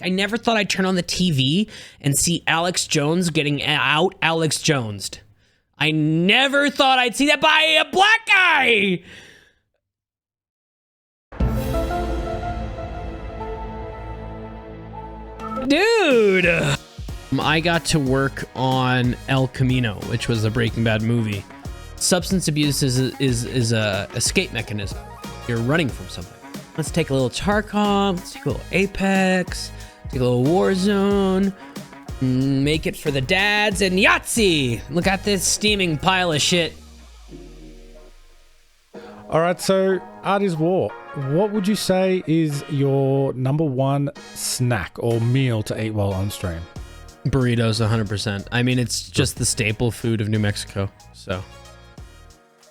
I never thought I'd turn on the TV and see Alex Jones getting out Alex Jonesed. I never thought I'd see that by a black guy. Dude. I got to work on El Camino, which was a Breaking Bad movie. Substance abuse is a escape mechanism. You're running from something. Let's take a little Tarkov, let's take a little Apex, take a little Warzone, make it for the dads, and Yahtzee! Look at this steaming pile of shit. All right, so Art is War. What would you say is your number one snack or meal to eat while on stream? Burritos, 100%. I mean, it's just the staple food of New Mexico, so.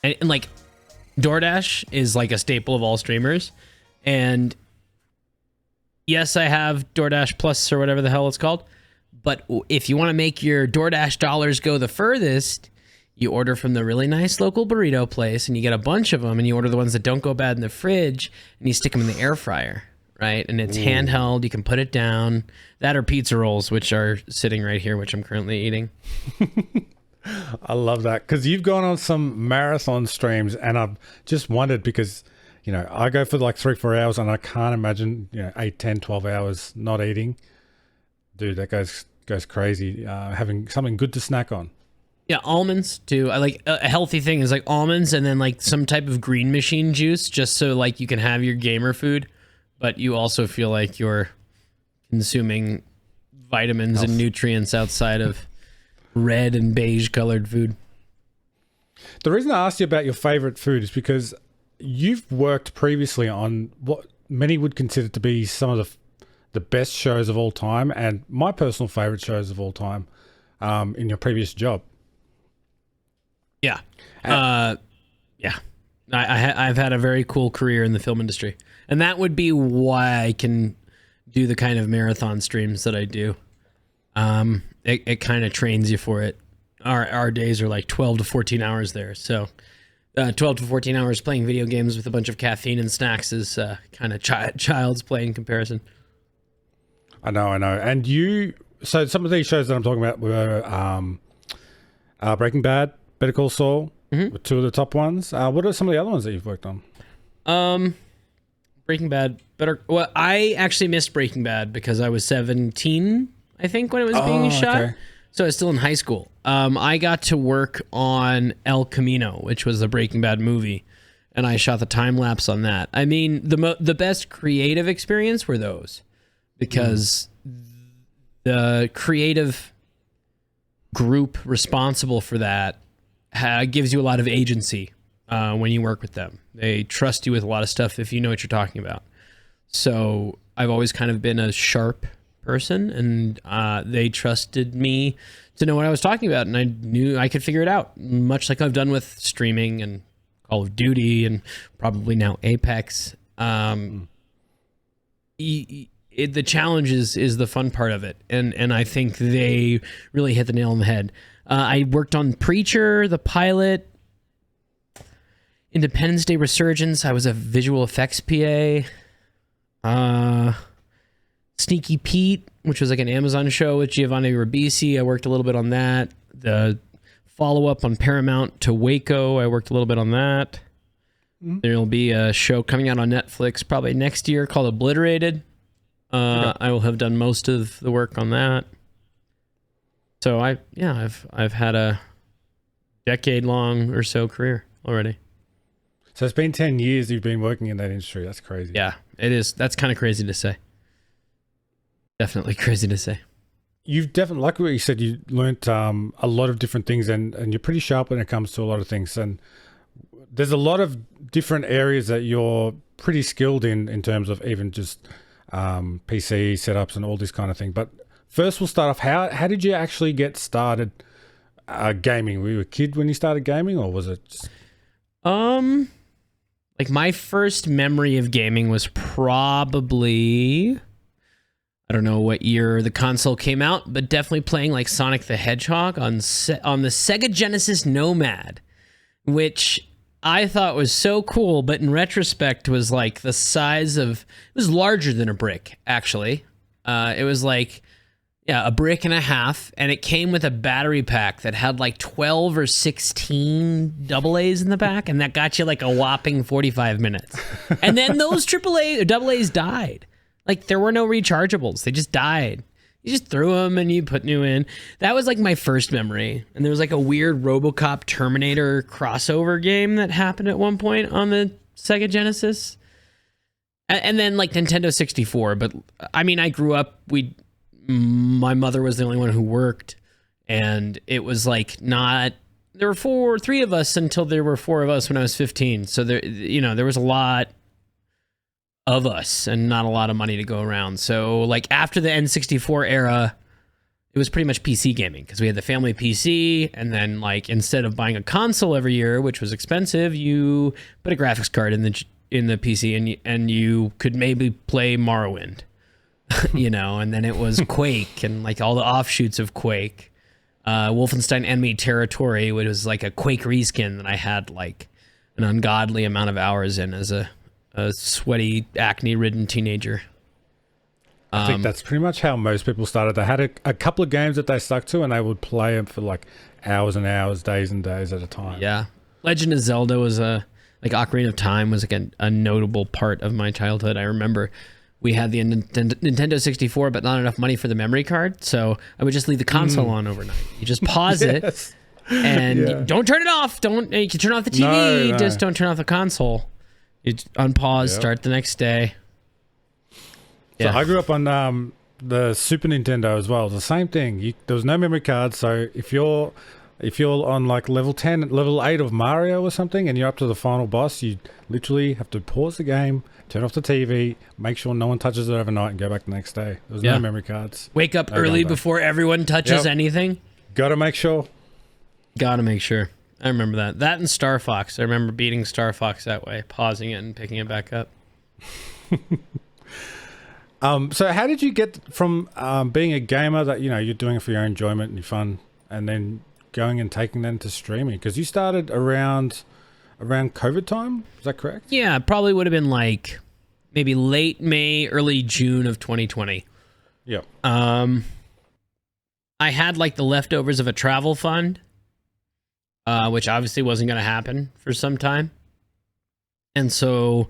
And like, DoorDash is like a staple of all streamers. And yes, I have DoorDash Plus or whatever the hell it's called. But if you want to make your DoorDash dollars go the furthest, you order from the really nice local burrito place and you get a bunch of them and you order the ones that don't go bad in the fridge and you stick them in the air fryer, right? And it's handheld. You can put it down. That or pizza rolls, which are sitting right here, which I'm currently eating. I love that because you've gone on some marathon streams and I've just wondered because, you know, I go for like 3-4 hours and I can't imagine, 8, 10, 12 hours not eating. Dude, that goes crazy. Having something good to snack on. Yeah, almonds too. I like a healthy thing is like almonds and then like some type of green machine juice just so like you can have your gamer food, but you also feel like you're consuming vitamins and nutrients outside of red and beige colored food. The reason I asked you about your favorite food is because you've worked previously on what many would consider to be some of the best shows of all time and my personal favorite shows of all time in your previous job. Yeah. Yeah. I've had a very cool career in the film industry. And that would be why I can do the kind of marathon streams that I do. It kind of trains you for it. Our days are like 12 to 14 hours there. So 12 to 14 hours playing video games with a bunch of caffeine and snacks is kind of child's play in comparison. I know. And so some of these shows that I'm talking about were Breaking Bad, Better Call Saul, were two of the top ones. What are some of the other ones that you've worked on? Breaking Bad, well, I actually missed Breaking Bad because I was 17, I think, when it was being shot. Okay. So I was still in high school. I got to work on El Camino, which was the Breaking Bad movie, and I shot the time lapse on that. I mean, the best creative experience were those because the creative group responsible for that gives you a lot of agency when you work with them. They trust you with a lot of stuff if you know what you're talking about. So I've always kind of been a sharp person, and they trusted me to know what I was talking about, and I knew I could figure it out, much like I've done with streaming and Call of Duty and probably now Apex. The challenge is the fun part of it, and I think they really hit the nail on the head. I worked on Preacher, the pilot, Independence Day Resurgence. I was a visual effects PA. Sneaky Pete, which was like an Amazon show with Giovanni Ribisi. I worked a little bit on that. The follow-up on Paramount to Waco, I worked a little bit on that. There'll be a show coming out on Netflix probably next year called Obliterated. I will have done most of the work on that. So I've had a decade-long or so career already. So it's been 10 years you've been working in that industry. That's crazy. Yeah, it is. That's kind of crazy to say. Definitely crazy to say. You've definitely, like what you said, you learnt a lot of different things and you're pretty sharp when it comes to a lot of things. And there's a lot of different areas that you're pretty skilled in terms of even just PC setups and all this kind of thing. But first we'll start off, how did you actually get started gaming? Were you a kid when you started gaming, or was it just... Like my first memory of gaming was probably, I don't know what year the console came out, but definitely playing like Sonic the Hedgehog on the Sega Genesis Nomad, which I thought was so cool, but in retrospect was like the size of, it was larger than a brick, actually. It was like, yeah, a brick and a half, and it came with a battery pack that had like 12 or 16 double A's in the back, and that got you like a whopping 45 minutes. And then those triple A or double A's died. Like, there were no rechargeables. They just died. You just threw them and you put new in. That was like my first memory. And there was like a weird RoboCop Terminator crossover game that happened at one point on the Sega Genesis. And then like Nintendo 64. But I mean, I grew up, my mother was the only one who worked. And it was like not, there were three of us until there were four of us when I was 15. So there, there was a lot of us and not a lot of money to go around. So like after the N64 era, it was pretty much PC gaming because we had the family PC, and then like instead of buying a console every year, which was expensive, you put a graphics card in the PC and you could maybe play Morrowind, and then it was Quake and like all the offshoots of Quake, Wolfenstein Enemy Territory, which was like a Quake reskin that I had like an ungodly amount of hours in as a sweaty, acne-ridden teenager. I think that's pretty much how most people started. They had a couple of games that they stuck to, and they would play them for like hours and hours, days and days at a time. Yeah. Legend of Zelda was like Ocarina of Time was like a notable part of my childhood. I remember we had the Nintendo 64, but not enough money for the memory card, so I would just leave the console on overnight. You just pause it, and don't turn it off. You can turn off the TV, just don't turn off the console. You unpause, start the next day. So I grew up on the Super Nintendo as well. It was the same thing. There was no memory card, so if you're on like level 10, level 8 of Mario or something, and you're up to the final boss, you literally have to pause the game, turn off the TV, make sure no one touches it overnight, and go back the next day. There was no memory cards. Wake up early before everyone touches anything. Gotta make sure. I remember that. That and Star Fox. I remember beating Star Fox that way, pausing it and picking it back up. So how did you get from being a gamer that, you're doing it for your enjoyment and your fun, and then going and taking that into streaming? Because you started around COVID time. Is that correct? Yeah, it probably would have been like maybe late May, early June of 2020. Yep. I had like the leftovers of a travel fund, which obviously wasn't going to happen for some time. And so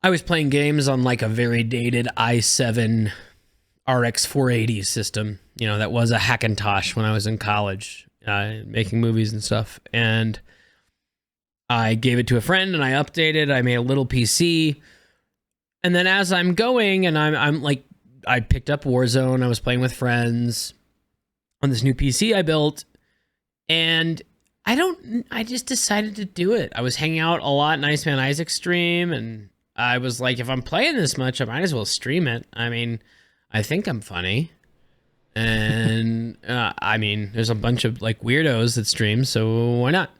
I was playing games on like a very dated i7 RX 480 system, that was a Hackintosh when I was in college, making movies and stuff. And I gave it to a friend and I updated. I made a little PC. And then as I'm going and I'm like, I picked up Warzone. I was playing with friends on this new PC I built. And I just decided to do it. I was hanging out a lot in Iceman Isaac's stream, and I was like, if I'm playing this much, I might as well stream it. I mean, I think I'm funny. And I mean, there's a bunch of like weirdos that stream, so why not?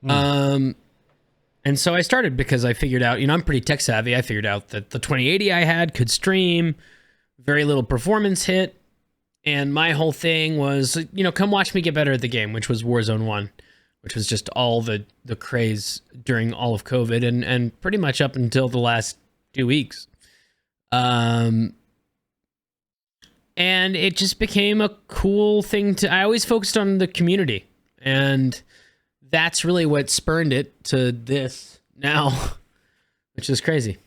And so I started because I figured out, I'm pretty tech savvy. I figured out that the 2080 I had could stream, very little performance hit. And my whole thing was, come watch me get better at the game, which was Warzone 1, which was just all the craze during all of COVID and pretty much up until the last 2 weeks. And it just became a cool thing I always focused on the community. And that's really what spurned it to this now, which is crazy.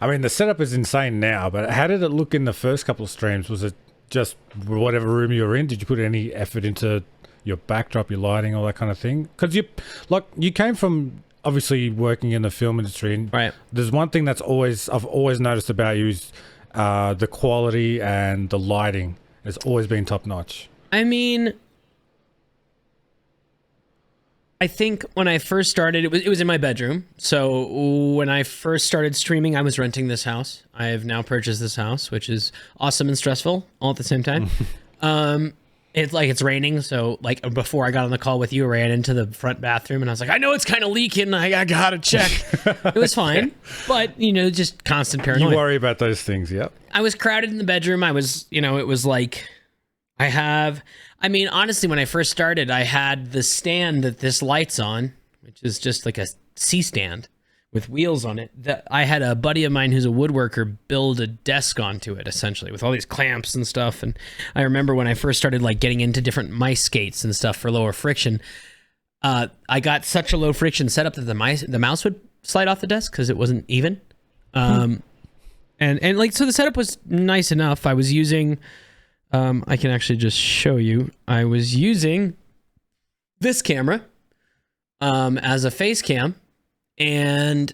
I mean, the setup is insane now, but how did it look in the first couple of streams? Was it just whatever room you were in? Did you put any effort into your backdrop, your lighting, all that kind of thing? Because you came from obviously working in the film industry, and right. There's one thing I've always noticed about you is the quality and the lighting has always been top notch. I mean, I think when I first started, it was in my bedroom. So when I first started streaming, I was renting this house. I have now purchased this house, which is awesome and stressful all at the same time. It's raining, so like before I got on the call with you, I ran into the front bathroom and I was like, I know it's kind of leaking. I gotta check. It was fine, but just constant paranoia. You worry about those things, yep. I was crowded in the bedroom. I was, it was like, honestly, when I first started, I had the stand that this light's on, which is just like a C-stand with wheels on it. That I had a buddy of mine who's a woodworker build a desk onto it, essentially, with all these clamps and stuff. And I remember when I first started like getting into different mice skates and stuff for lower friction, I got such a low friction setup that the mouse would slide off the desk because it wasn't even. And like, so the setup was nice enough. I was using, I can actually just show you. I was using this camera as a face cam. And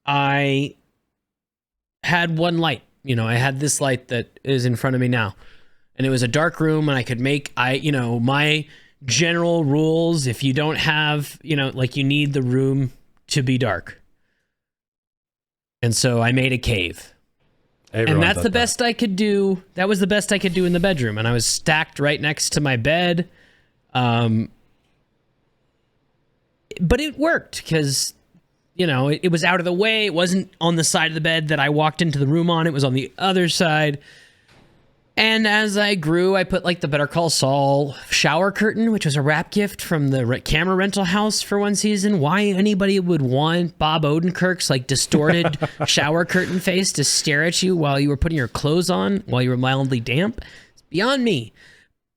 I had one light, I had this light that is in front of me now, and it was a dark room, and I could make, my general rules, if you don't have, like, you need the room to be dark. And so I made a cave. And that's the best I could do. That was the best I could do in the bedroom. And I was stacked right next to my bed. But it worked because, it was out of the way. It wasn't on the side of the bed that I walked into the room on. It was on the other side. And as I grew, I put like the Better Call Saul shower curtain, which was a wrap gift from the camera rental house for one season. Why anybody would want Bob Odenkirk's like distorted shower curtain face to stare at you while you were putting your clothes on while you were mildly damp, it's beyond me.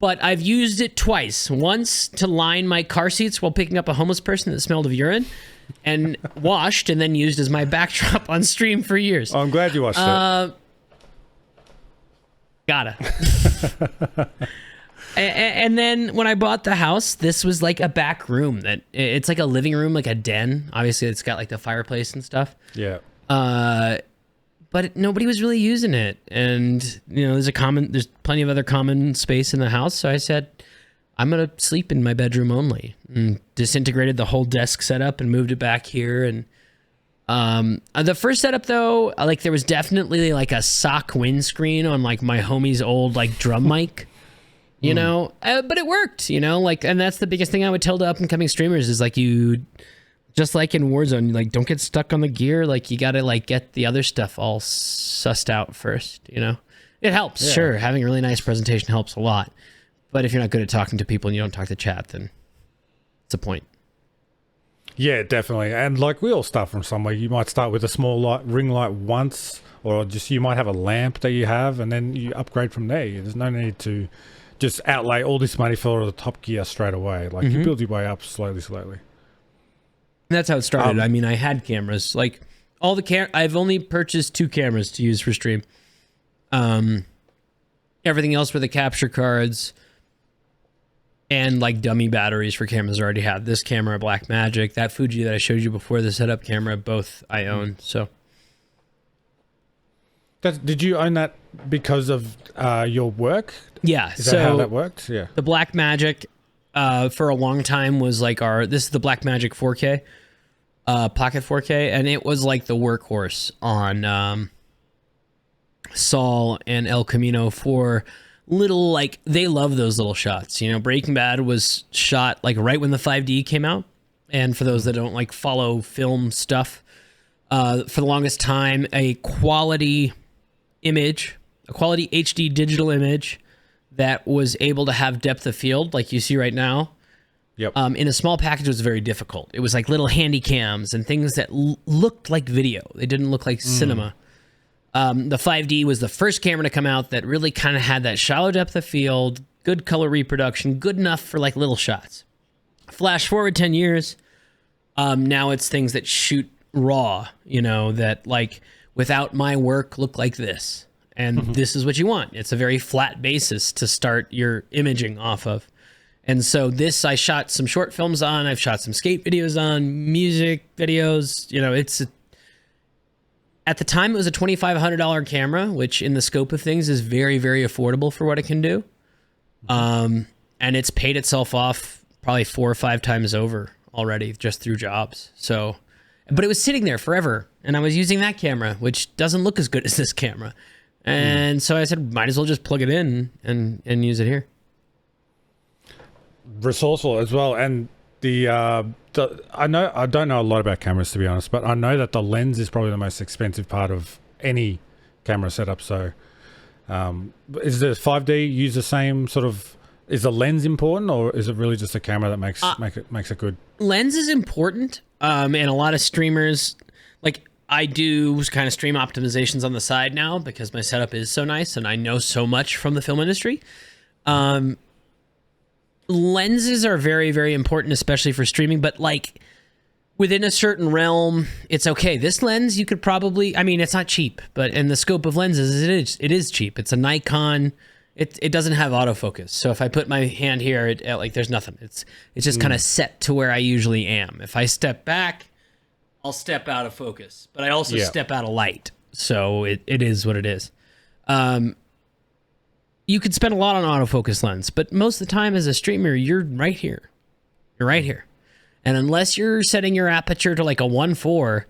But I've used it twice. Once to line my car seats while picking up a homeless person that smelled of urine, and washed and then used as my backdrop on stream for years. Oh, I'm glad you watched it. Gotta. And then when I bought the house, this was like a back room that it's like a living room, like a den. Obviously, it's got like the fireplace and stuff. Yeah. But nobody was really using it, and there's plenty of other common space in the house. So I said, I'm gonna sleep in my bedroom only, and disintegrated the whole desk setup and moved it back here. And the first setup though, like there was definitely like a sock windscreen on like my homie's old like drum mic, but it worked, and that's the biggest thing I would tell to up and coming streamers is like, you just like in Warzone, like don't get stuck on the gear. Like you gotta like get the other stuff all sussed out first, it helps. Yeah. Sure. Having a really nice presentation helps a lot. But if you're not good at talking to people and you don't talk to chat, then it's a point. Yeah, definitely. And like we all start from somewhere. You might start with a small ring light once, or just you might have a lamp that you have, and then you upgrade from there. There's no need to just outlay all this money for the top gear straight away. Like you build your way up slowly. That's how it started. I mean, I had cameras. Like all the I've only purchased 2 cameras to use for stream. Everything else were the capture cards. And like dummy batteries for cameras I already had. This camera, Blackmagic, that Fuji that I showed you before, the setup camera, both I own. So, did you own that because of your work? Yeah. Is that how that worked? Yeah. The Blackmagic for a long time was like this is the Blackmagic 4K, Pocket 4K, and it was like the workhorse on Saul and El Camino for little, like, they love those little shots. Breaking Bad was shot like right when the 5D came out, and for those that don't like follow film stuff, for the longest time, a quality HD digital image that was able to have depth of field like you see right now. Yep. In a small package was very difficult. It was like little handy cams and things that looked like video. They didn't look like cinema. The 5D was the first camera to come out that really kind of had that shallow depth of field, good color reproduction, good enough for like little shots. Flash forward 10 years, now it's things that shoot raw, that like without my work look like this. And this is what you want. It's a very flat basis to start your imaging off of. And so this, I shot some short films on, I've shot some skate videos on, music videos, at the time, it was a $2,500 camera, which in the scope of things is very, very affordable for what it can do. And it's paid itself off probably 4 or 5 times over already just through jobs. So, but it was sitting there forever, and I was using that camera, which doesn't look as good as this camera. And so I said, might as well just plug it in and use it here. Resourceful as well. And I don't know a lot about cameras, to be honest, but I know that the lens is probably the most expensive part of any camera setup. So, is the 5D use the same sort of? Is the lens important, or is it really just a camera that makes it good? Lens is important, and a lot of streamers, like I do kind of stream optimizations on the side now because my setup is so nice and I know so much from the film industry. Lenses are very, very important, especially for streaming, but like within a certain realm, it's okay. This lens, you could probably, I mean, it's not cheap, but in the scope of lenses, it is cheap. It's a Nikon. It doesn't have autofocus. So if I put my hand here, like there's nothing. It's just kind of set to where I usually am. If I step back, I'll step out of focus, but I also step out of light. So it is what it is. You could spend a lot on autofocus lens, but most of the time as a streamer, you're right here. You're right here. And unless you're setting your aperture to like a 1.4,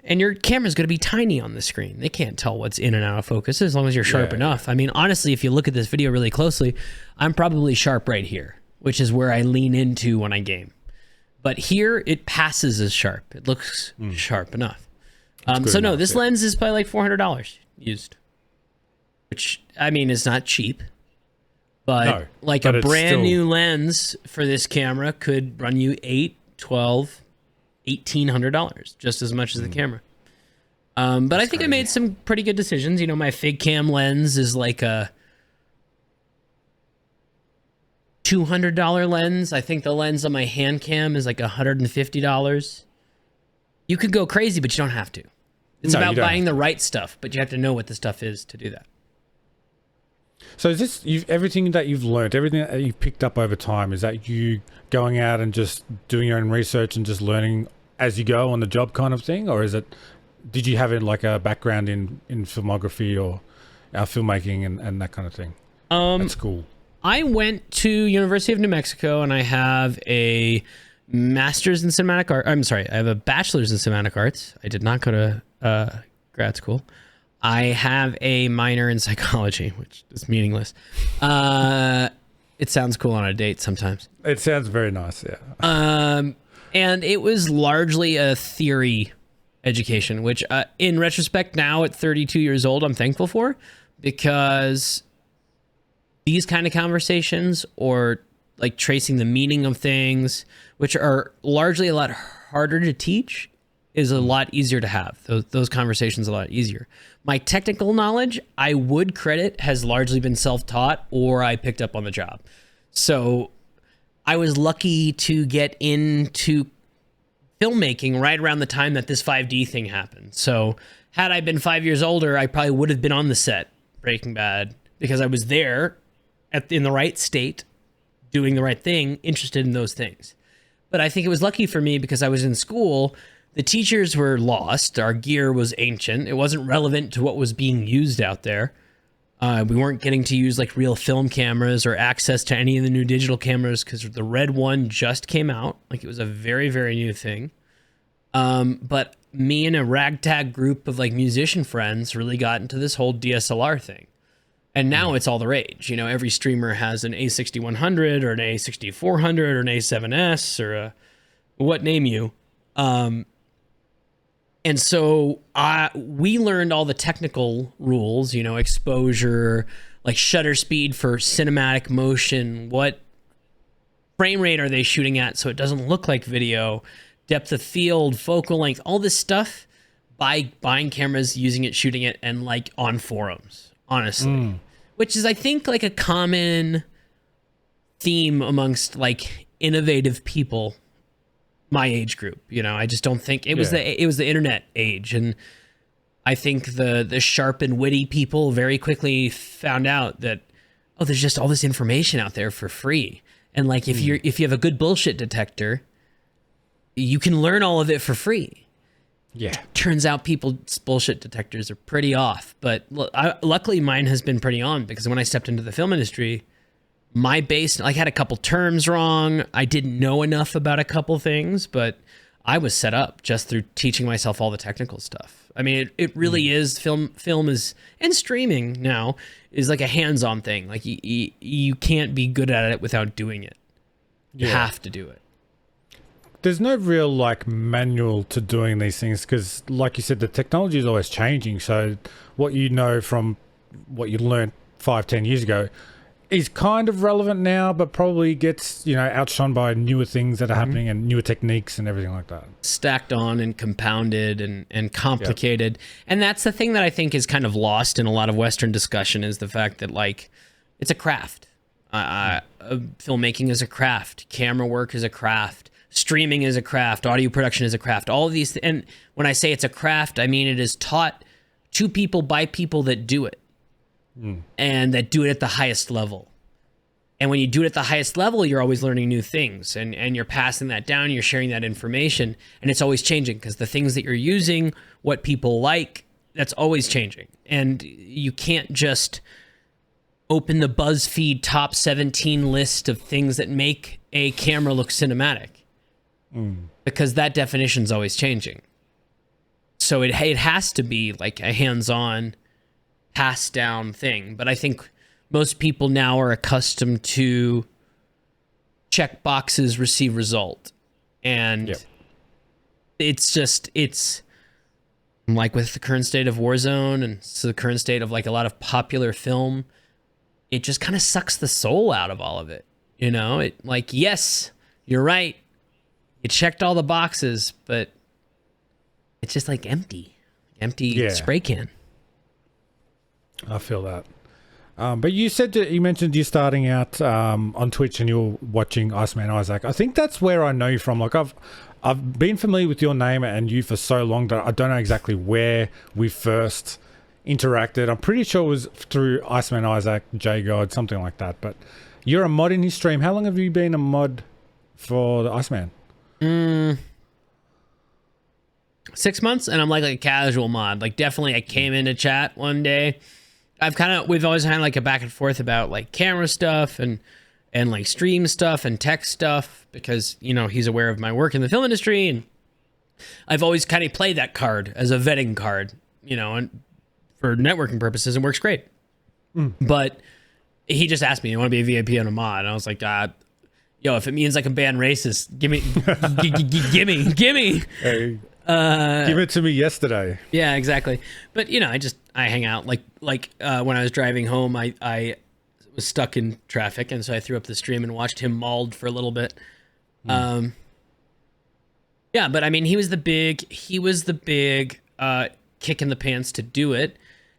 and your camera's going to be tiny on the screen, they can't tell what's in and out of focus as long as you're sharp enough. I mean, honestly, if you look at this video really closely, I'm probably sharp right here, which is where I lean into when I game. But here, it passes as sharp. It looks sharp enough. So no, this lens is probably like $400 used, which, I mean, is not cheap. But a brand new lens for this camera could run you $800, $1,200, $1,800, just as much as the camera. But I think I made some pretty good decisions. You know, my Fig Cam lens is like a $200 lens. I think the lens on my hand cam is like $150. You could go crazy, but you don't have to. It's about buying the right stuff, but you have to know what the stuff is to do that. So is this everything that you've learned, everything that you've picked up over time, is that you going out and just doing your own research and just learning as you go on the job kind of thing? Or did you have like a background in filmography or filmmaking and that kind of thing at school? I went to University of New Mexico and I have a master's in cinematic art. I'm sorry, I have a bachelor's in cinematic arts. I did not go to grad school. I have a minor in psychology, which is meaningless. It sounds cool on a date sometimes. It sounds very nice, yeah. And it was largely a theory education, which in retrospect now at 32 years old, I'm thankful for, because these kind of conversations, or like tracing the meaning of things, which are largely a lot harder to teach, is a lot easier to have. Those conversations are a lot easier. My technical knowledge, I would credit, has largely been self-taught or I picked up on the job. So I was lucky to get into filmmaking right around the time that this 5D thing happened. So had I been 5 years older, I probably would have been on the set Breaking Bad, because I was there in the right state, doing the right thing, interested in those things. But I think it was lucky for me because I was in school. The teachers were lost. Our gear was ancient. It wasn't relevant to what was being used out there. We weren't getting to use like real film cameras or access to any of the new digital cameras because the Red One just came out. Like, it was a very, very new thing. But me and a ragtag group of like musician friends really got into this whole DSLR thing. And now it's all the rage. You know, every streamer has an A6100 or an A6400 or an A7S or a what name you. And so we learned all the technical rules, you know, exposure, like shutter speed for cinematic motion, what frame rate are they shooting at so it doesn't look like video, depth of field, focal length, all this stuff by buying cameras, using it, shooting it, and like on forums, honestly. Which is, I think, like a common theme amongst like innovative people my age group. You know, I just don't think it was the internet age, and I think the sharp and witty people very quickly found out that, oh, there's just all this information out there for free, and like if you have a good bullshit detector, you can learn all of it for free. Yeah, turns out people's bullshit detectors are pretty off, but luckily mine has been pretty on, because when I stepped into the film industry, my base, like, had a couple terms wrong. I didn't know enough about a couple things, but I was set up just through teaching myself all the technical stuff. I mean, it really is, film is, and streaming now is like a hands-on thing. Like you can't be good at it without doing it. You have to do it. There's no real like manual to doing these things, because like you said, the technology is always changing. So what you know from what you learned 5-10 years ago is kind of relevant now, but probably gets, outshone by newer things that are happening and newer techniques and everything like that. Stacked on and compounded and complicated. Yep. And that's the thing that I think is kind of lost in a lot of Western discussion, is the fact that, like, it's a craft. Filmmaking is a craft. Camera work is a craft. Streaming is a craft. Audio production is a craft. All of these. And when I say it's a craft, I mean it is taught to people by people that do it. And that do it at the highest level. And when you do it at the highest level, you're always learning new things, and you're passing that down, you're sharing that information, and it's always changing, because the things that you're using, what people like, that's always changing. And you can't just open the BuzzFeed top 17 list of things that make a camera look cinematic, because that definition's always changing. So it has to be like a hands-on, passed down thing. But I think most people now are accustomed to check boxes, receive result. And it's like with the current state of Warzone and the current state of like a lot of popular film, it just kind of sucks the soul out of all of it. It, like, yes, you're right, you checked all the boxes, but it's just like empty spray can. I feel that. But you mentioned you're starting out on Twitch and you're watching Iceman Isaac. I think that's where I know you from. Like, I've been familiar with your name and you for so long that I don't know exactly where we first interacted. I'm pretty sure it was through Iceman Isaac, J God, something like that. But you're a mod in his stream. How long have you been a mod for the Iceman? 6 months, and I'm like a casual mod. Like, definitely I came into chat one day. We've always had like a back and forth about like camera stuff and like stream stuff and tech stuff, because, he's aware of my work in the film industry, and I've always kind of played that card as a vetting card, and for networking purposes, it works great. But he just asked me, "You want to be a VIP on a mod?" And I was like, yo, if it means I can ban racist, give me. Hey. Give it to me yesterday. Yeah, exactly. But I hang out like when I was driving home, I was stuck in traffic, and so I threw up the stream and watched him mauled for a little bit. Yeah, but I mean, he was the big kick in the pants to do it,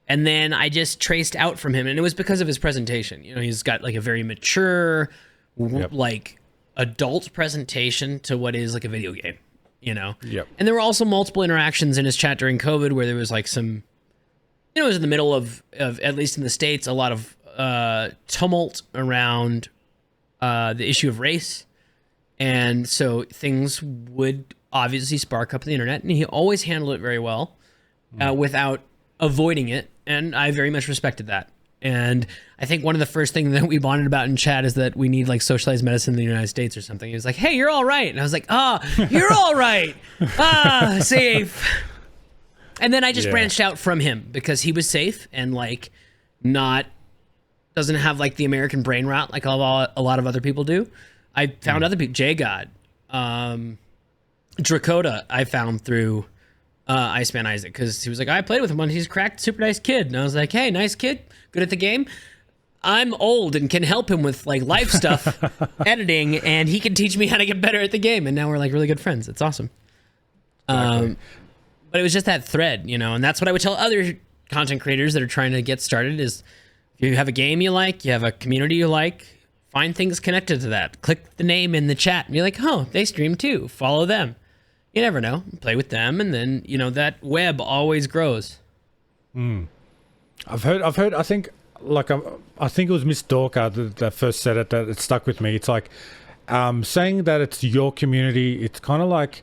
and then I just traced out from him, and it was because of his presentation. He's got like a very mature, like adult presentation to what is like a video game. Yep. And there were also multiple interactions in his chat during COVID where there was like some, it was in the middle of at least in the States, a lot of tumult around the issue of race. And so things would obviously spark up the internet, and he always handled it very well without avoiding it. And I very much respected that. And I think one of the first things that we bonded about in chat is that we need like socialized medicine in the United States or something. He was like, "Hey, you're all right." And I was like, "You're all right. Safe." And then I just branched out from him because he was safe and like doesn't have like the American brain rot like a lot of other people do. I found other people, J-God, Drakota, I found through Iceman Isaac, because he was like, "I played with him, he's a cracked, super nice kid." And I was like, "Hey, nice kid, good at the game. I'm old and can help him with like life stuff, editing, and he can teach me how to get better at the game." And now we're like really good friends. It's awesome. Exactly. But it was just that thread, and that's what I would tell other content creators that are trying to get started is, if you have a game you like, you have a community you like, find things connected to that. Click the name in the chat and be like, "Oh, they stream too. Follow them." You never know. Play with them, and then, that web always grows. I've heard, I think it was Miss Dorka that first said it, that it stuck with me. It's like, saying that it's your community, it's kind of like,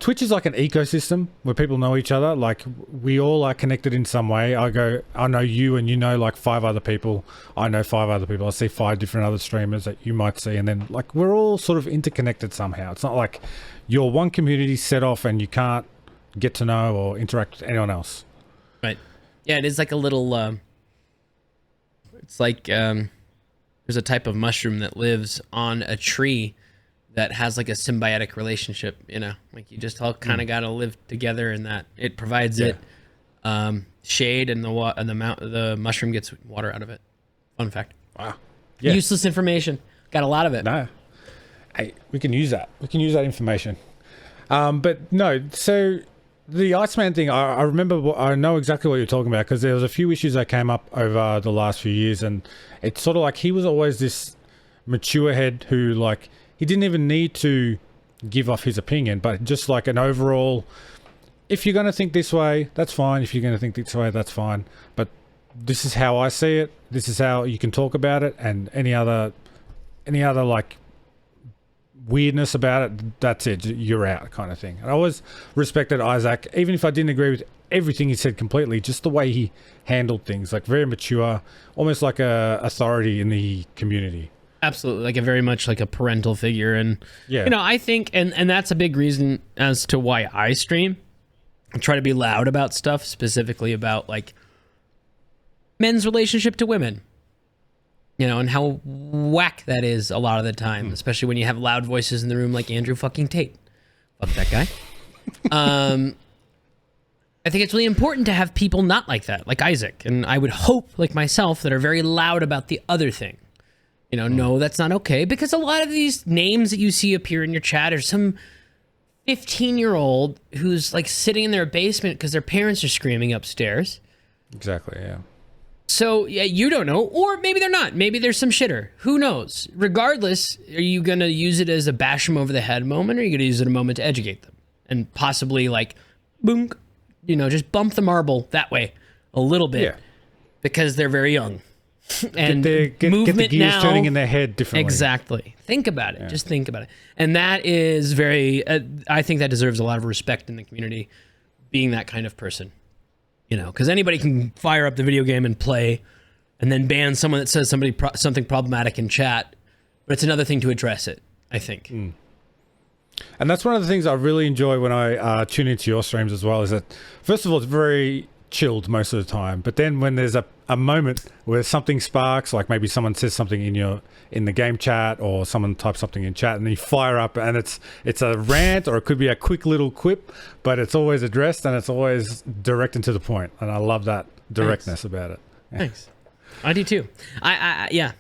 Twitch is like an ecosystem where people know each other. Like, we all are connected in some way. I know you, and like 5 other people. I know 5 other people. I see 5 different other streamers that you might see. And then like, we're all sort of interconnected somehow. It's not like you're one community set off and you can't get to know or interact with anyone else. Right. Yeah, it is like a little, it's like, there's a type of mushroom that lives on a tree that has like a symbiotic relationship, like you just all kind of got to live together, and that it provides it shade, and the mushroom gets water out of it. Fun fact. Wow. Yeah. Useless information. Got a lot of it. No. Hey, we can use that. We can use that information. But no, so the Iceman thing, I remember, I know exactly what you're talking about, because there was a few issues that came up over the last few years, and it's sort of like he was always this mature head who, like, he didn't even need to give off his opinion, but just like an overall, if you're going to think this way, that's fine. If you're going to think this way, that's fine. But this is how I see it. This is how you can talk about it, and any other like weirdness about it, that's it, you're out, kind of thing. And I always respected Isaac, even if I didn't agree with everything he said completely, just the way he handled things, like very mature, almost like a authority in the community. Absolutely, like a very much like a parental figure. And yeah, you know, I think, and that's a big reason as to why I stream. I try to be loud about stuff, specifically about like men's relationship to women, you know, and how whack that is a lot of the time, especially when you have loud voices in the room like Andrew fucking Tate. Fuck that guy. I think it's really important to have people not like that, like Isaac, and I would hope, like myself, that are very loud about the other thing. You know, no, that's not okay, because a lot of these names that you see appear in your chat are some 15-year-old who's like sitting in their basement because their parents are screaming upstairs. Exactly, yeah. So, yeah, you don't know, or maybe they're not. Maybe there's some shitter. Who knows? Regardless, are you going to use it as a bash them over the head moment, or are you going to use it a moment to educate them? And possibly, like, boom, you know, just bump the marble that way a little bit, yeah, because they're very young. And get the gears now, turning in their head differently. Exactly. Think about it. Yeah. Just think about it. And that is very, I think that deserves a lot of respect in the community, being that kind of person. You know, because anybody can fire up the video game and play and then ban someone that says something problematic in chat. But it's another thing to address it, I think. Mm. And that's one of the things I really enjoy when I tune into your streams as well, is that, first of all, it's very chilled most of the time, but then when there's a moment where something sparks, like maybe someone says something in the game chat, or someone types something in chat, and then you fire up, and it's a rant, or it could be a quick little quip, but it's always addressed and it's always direct and to the point, and I love that directness about it. Yeah. Thanks. I do too. I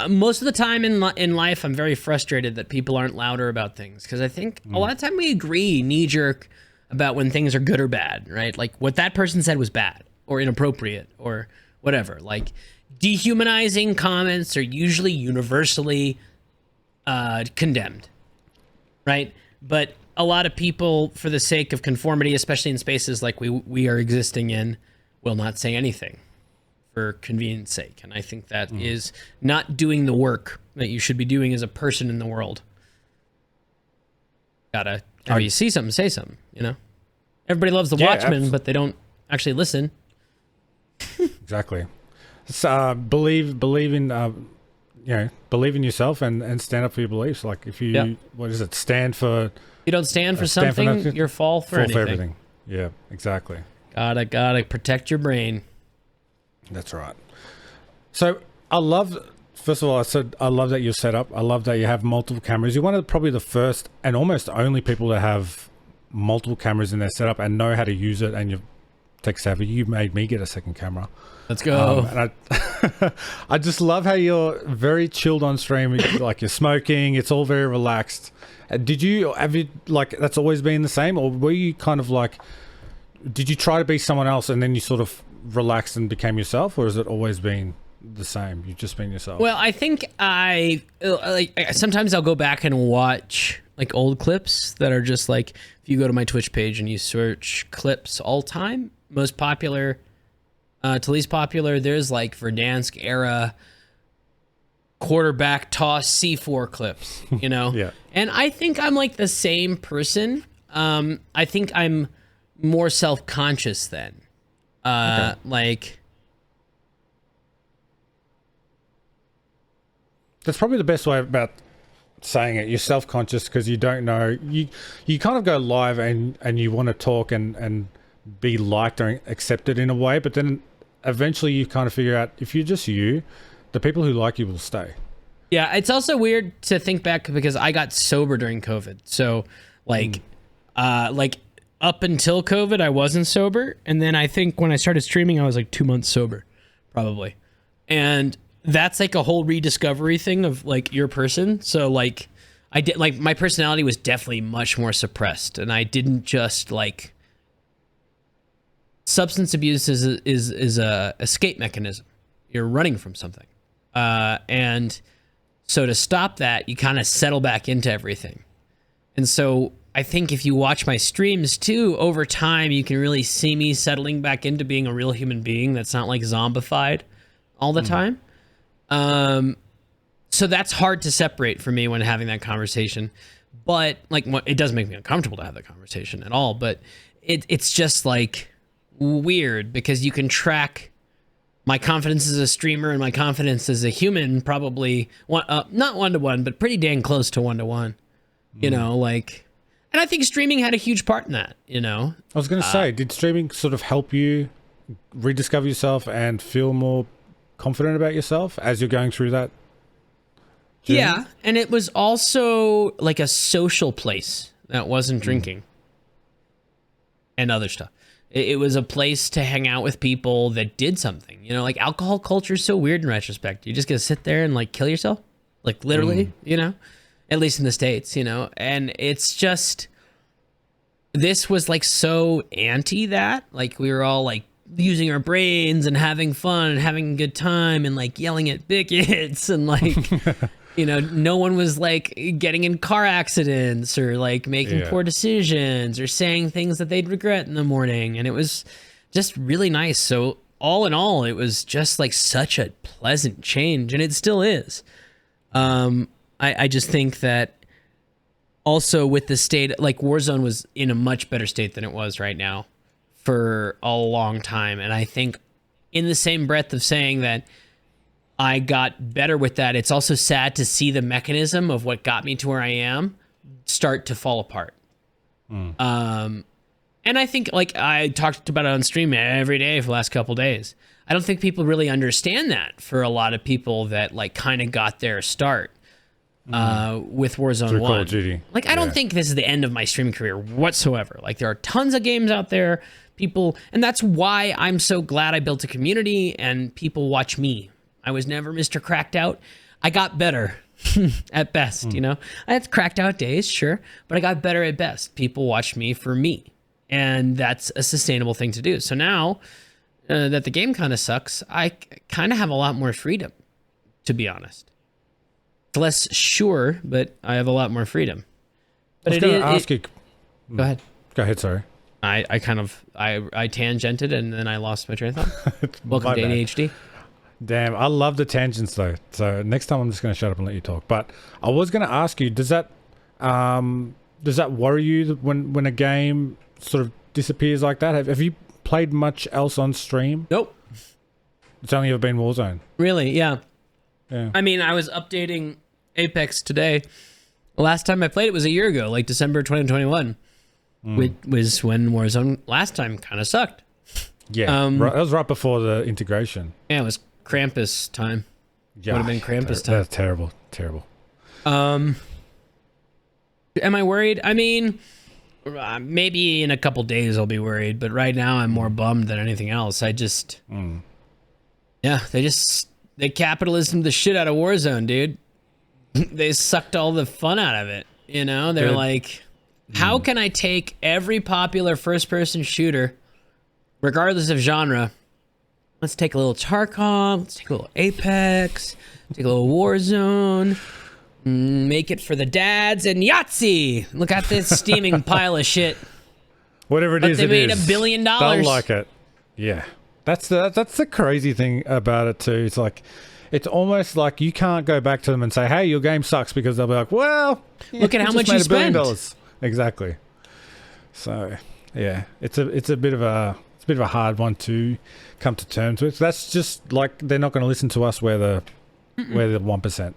most of the time in life, I'm very frustrated that people aren't louder about things, because I think a lot of time we agree knee jerk about when things are good or bad, right? Like what that person said was bad or inappropriate or whatever. Like dehumanizing comments are usually universally condemned, right? But a lot of people, for the sake of conformity, especially in spaces like we are existing in, will not say anything for convenience sake. And I think that is not doing the work that you should be doing as a person in the world. If you see something, say something, you know? Everybody loves the Watchmen, but they don't actually listen. Exactly. So, believe in believe in yourself and stand up for your beliefs. Like if you, what is it? Stand for. You don't stand for something, you're fall for anything. For everything. Yeah, exactly. Gotta protect your brain. That's right. So I love. First of all, I love that you're set up. I love that you have multiple cameras. You're one of probably the first and almost only people that have multiple cameras in their setup and know how to use it, and you're tech savvy. You made me get a second camera. Let's go. And I just love how you're very chilled on stream. Like you're smoking. It's all very relaxed. Have you like that's always been the same, or were you kind of like, did you try to be someone else and then you sort of relaxed and became yourself, or has it always been the same? You've just been yourself? Well, I think sometimes I'll go back and watch like old clips that are just like, if you go to my Twitch page and you search clips all time, most popular to least popular, there's like Verdansk era quarterback toss C4 clips, you know? Yeah. And I think I'm like the same person. I think I'm more self-conscious then. Okay. Like, that's probably the best way about saying it. You're self-conscious because you don't know. You kind of go live and you want to talk and be liked or accepted in a way, but then eventually you kind of figure out if you're just you, the people who like you will stay. Yeah, it's also weird to think back because I got sober during COVID. So like up until COVID, I wasn't sober. And then I think when I started streaming, I was like 2 months sober, probably. And that's like a whole rediscovery thing of like your person. So like I did, like my personality was definitely much more suppressed, and I didn't just like substance abuse is a escape mechanism. You're running from something, and so to stop that, you kind of settle back into everything. And so I think if you watch my streams too, over time, you can really see me settling back into being a real human being that's not like zombified all the time. So that's hard to separate for me when having that conversation. But like, it doesn't make me uncomfortable to have that conversation at all. But it's just like weird because you can track my confidence as a streamer and my confidence as a human, probably not 1-to-1, but pretty dang close to 1-to-1. You know, like, and I think streaming had a huge part in that. You know, I was going to say, did streaming sort of help you rediscover yourself and feel more confident about yourself as you're going through that journey? Yeah, and it was also like a social place that wasn't drinking and other stuff. It was a place to hang out with people that did something. You know, like alcohol culture is so weird in retrospect. You just gonna sit there and like kill yourself, like literally. You know, at least in the States. You know, and it's just, this was like so anti that. Like we were all like using our brains and having fun and having a good time and like yelling at bigots and like you know, no one was like getting in car accidents or like making poor decisions or saying things that they'd regret in the morning. And it was just really nice. So all in all, it was just like such a pleasant change, and it still is. I just think that also with the state, like Warzone was in a much better state than it was right now for a long time. And I think in the same breath of saying that I got better with that, it's also sad to see the mechanism of what got me to where I am start to fall apart. And I think, like, I talked about it on stream every day for the last couple days. I don't think people really understand that for a lot of people that, like, kind of got their start with Warzone 1. Call of Duty. Like, I don't think this is the end of my streaming career whatsoever. Like, there are tons of games out there, people, and that's why I'm so glad I built a community and people watch me. I was never Mr. Cracked Out. I got better at best, you know? I had cracked out days, sure, but I got better at best. People watch me for me, and that's a sustainable thing to do. So now that the game kind of sucks, I kind of have a lot more freedom, to be honest. It's less sure, but I have a lot more freedom. But I was going to ask you. Go ahead. Go ahead, sorry. I tangented and then I lost my train of thought. Welcome to ADHD. Damn, I love the tangents though. So next time I'm just going to shut up and let you talk. But I was going to ask you, does that worry you when a game sort of disappears like that? Have you played much else on stream? Nope. It's only ever been Warzone. Really? Yeah. Yeah. I mean, I was updating Apex today. The last time I played it was a year ago, like December 2021, which was when Warzone last time kind of sucked. Yeah, that was right before the integration. Yeah, it was Krampus time. Yeah, would have been Krampus time. That's terrible. Am I worried? I mean, maybe in a couple days I'll be worried, but right now I'm more bummed than anything else. I just, yeah, they capitalism the shit out of Warzone, dude. They sucked all the fun out of it. You know, they're like, how can I take every popular first-person shooter, regardless of genre? Let's take a little Tarkov, let's take a little Apex, take a little Warzone, make it for the dads, and Yahtzee! Look at this steaming pile of shit. Whatever it is, they made $1 billion. They'll like it. Yeah. That's the crazy thing about it too. It's like, it's almost like you can't go back to them and say, hey, your game sucks, because they'll be like, well, look at how much you spent. Exactly. So yeah, it's a bit of a hard one to come to terms with. That's just like, they're not going to listen to us. We're the 1%.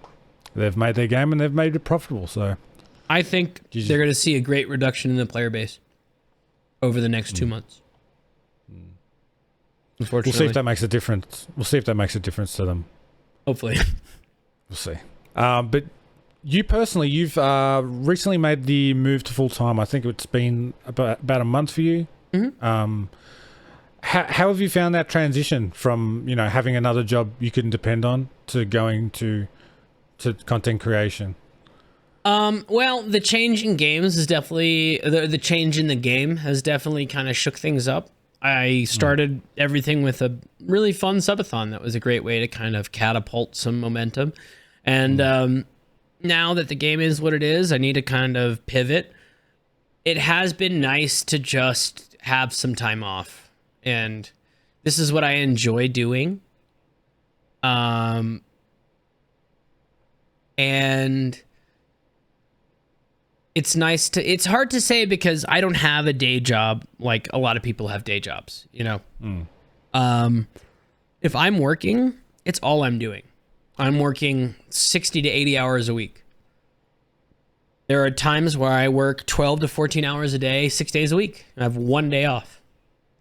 They've made their game and they've made it profitable. So I think they're going to see a great reduction in the player base over the next 2 months. Unfortunately, we'll see if that makes a difference. We'll see if that makes a difference to them. Hopefully, we'll see. But you personally, you've recently made the move to full time. I think it's been about a month for you. How have you found that transition from, having another job you can depend on to going to content creation? Well, the change in games is definitely the change in the game has definitely kind of shook things up. I started everything with a really fun subathon. That was a great way to kind of catapult some momentum. And now that the game is what it is, I need to kind of pivot. It has been nice to just have some time off. And this is what I enjoy doing. And it's hard to say because I don't have a day job like a lot of people have day jobs, If I'm working, it's all I'm doing. I'm working 60 to 80 hours a week. There are times where I work 12 to 14 hours a day, 6 days a week. I have one day off,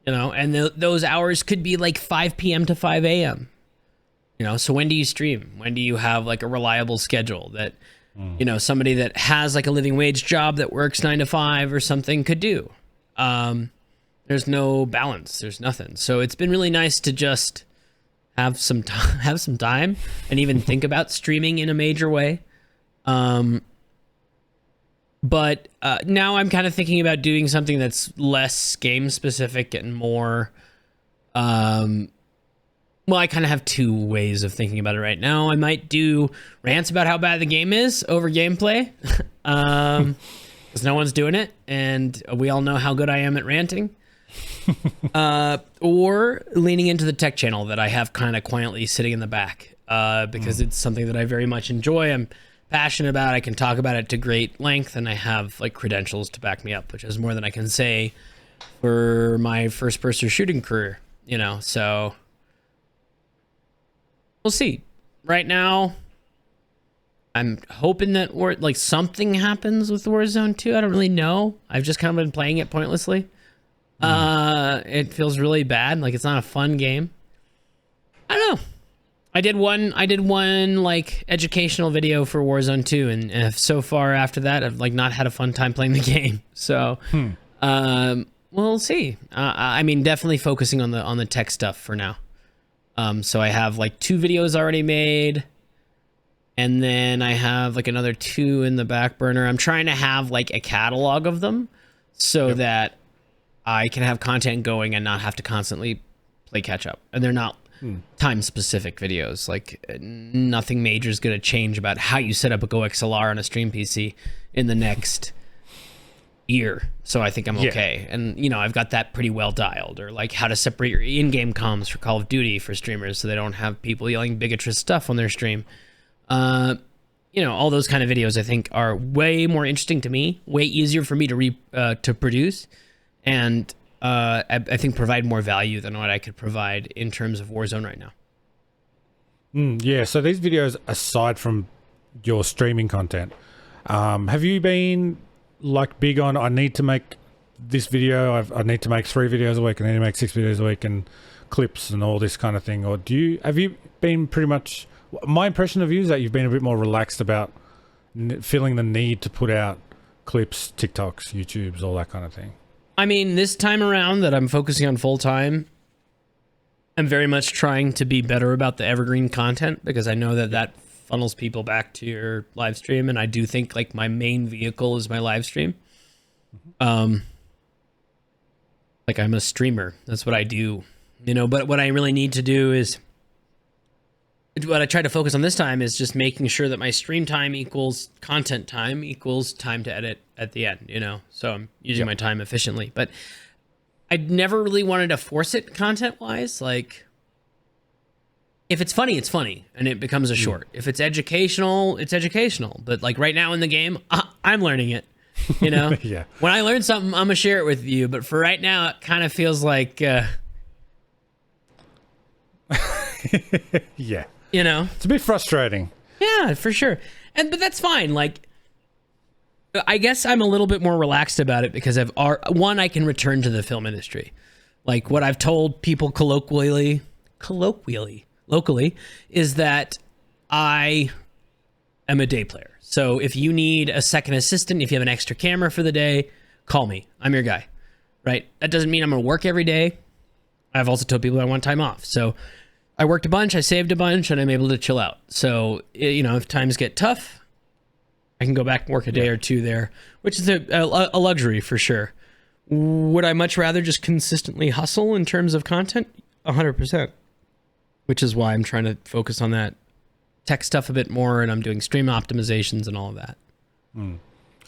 and those hours could be like 5 p.m. to 5 a.m. So when do you stream? When do you have like a reliable schedule that, somebody that has like a living wage job that works 9 to 5 or something could do? There's no balance. There's nothing. So it's been really nice to just have some time and even think about streaming in a major way. But now I'm kind of thinking about doing something that's less game specific and more, well, I kind of have two ways of thinking about it right now. I might do rants about how bad the game is over gameplay, because no one's doing it, and we all know how good I am at ranting. Or leaning into the tech channel that I have kind of quietly sitting in the back, because it's something that I very much enjoy. I'm passionate about. I can talk about it to great length, and I have like credentials to back me up, which is more than I can say for my first-person shooting career. So we'll see. Right now, I'm hoping that something happens with Warzone 2. I don't really know. I've just kind of been playing it pointlessly. It feels really bad. Like it's not a fun game. I don't know. I did one like educational video for Warzone 2, and so far after that, I've like not had a fun time playing the game. So, we'll see. I mean, definitely focusing on the tech stuff for now. So I have like 2 videos already made, and then I have like another 2 in the back burner. I'm trying to have like a catalog of them so that I can have content going and not have to constantly play catch up. And they're not time specific videos. Like nothing major is going to change about how you set up a Go XLR on a stream PC in the next year. So I think I'm okay. And I've got that pretty well dialed. Or like how to separate your in-game comms for Call of Duty for streamers so they don't have people yelling bigotrous stuff on their stream. All those kind of videos I think are way more interesting to me, way easier for me to produce, and I think provide more value than what I could provide in terms of Warzone right now. Yeah, so these videos, aside from your streaming content, have you been like big on, I need to make this video, I need to make 3 videos a week, I need to make 6 videos a week, and clips and all this kind of thing? Or have you been pretty much, my impression of you is that you've been a bit more relaxed about feeling the need to put out clips, TikToks, YouTubes, all that kind of thing? I mean, this time around that I'm focusing on full time, I'm very much trying to be better about the evergreen content, because I know that funnels people back to your live stream, and I do think like my main vehicle is my live stream. Like I'm a streamer, that's what I do, but what I really need to do is, what I try to focus on this time is just making sure that my stream time equals content time equals time to edit at the end, so I'm using my time efficiently. But I never really wanted to force it content wise. Like if it's funny, it's funny and it becomes a short. If it's educational, it's educational. But like right now in the game, I'm learning it, Yeah. When I learn something, I'm gonna share it with you. But for right now, it kind of feels like, yeah. It's a bit frustrating. Yeah, for sure. But that's fine. Like, I guess I'm a little bit more relaxed about it because I can return to the film industry. Like what I've told people colloquially, locally, is that I am a day player. So if you need a second assistant, if you have an extra camera for the day, call me. I'm your guy, right? That doesn't mean I'm going to work every day. I've also told people I want time off. So I worked a bunch, I saved a bunch, and I'm able to chill out. So, if times get tough, I can go back and work a day or two there, which is a luxury for sure. Would I much rather just consistently hustle in terms of content? 100%. Which is why I'm trying to focus on that tech stuff a bit more, and I'm doing stream optimizations and all of that.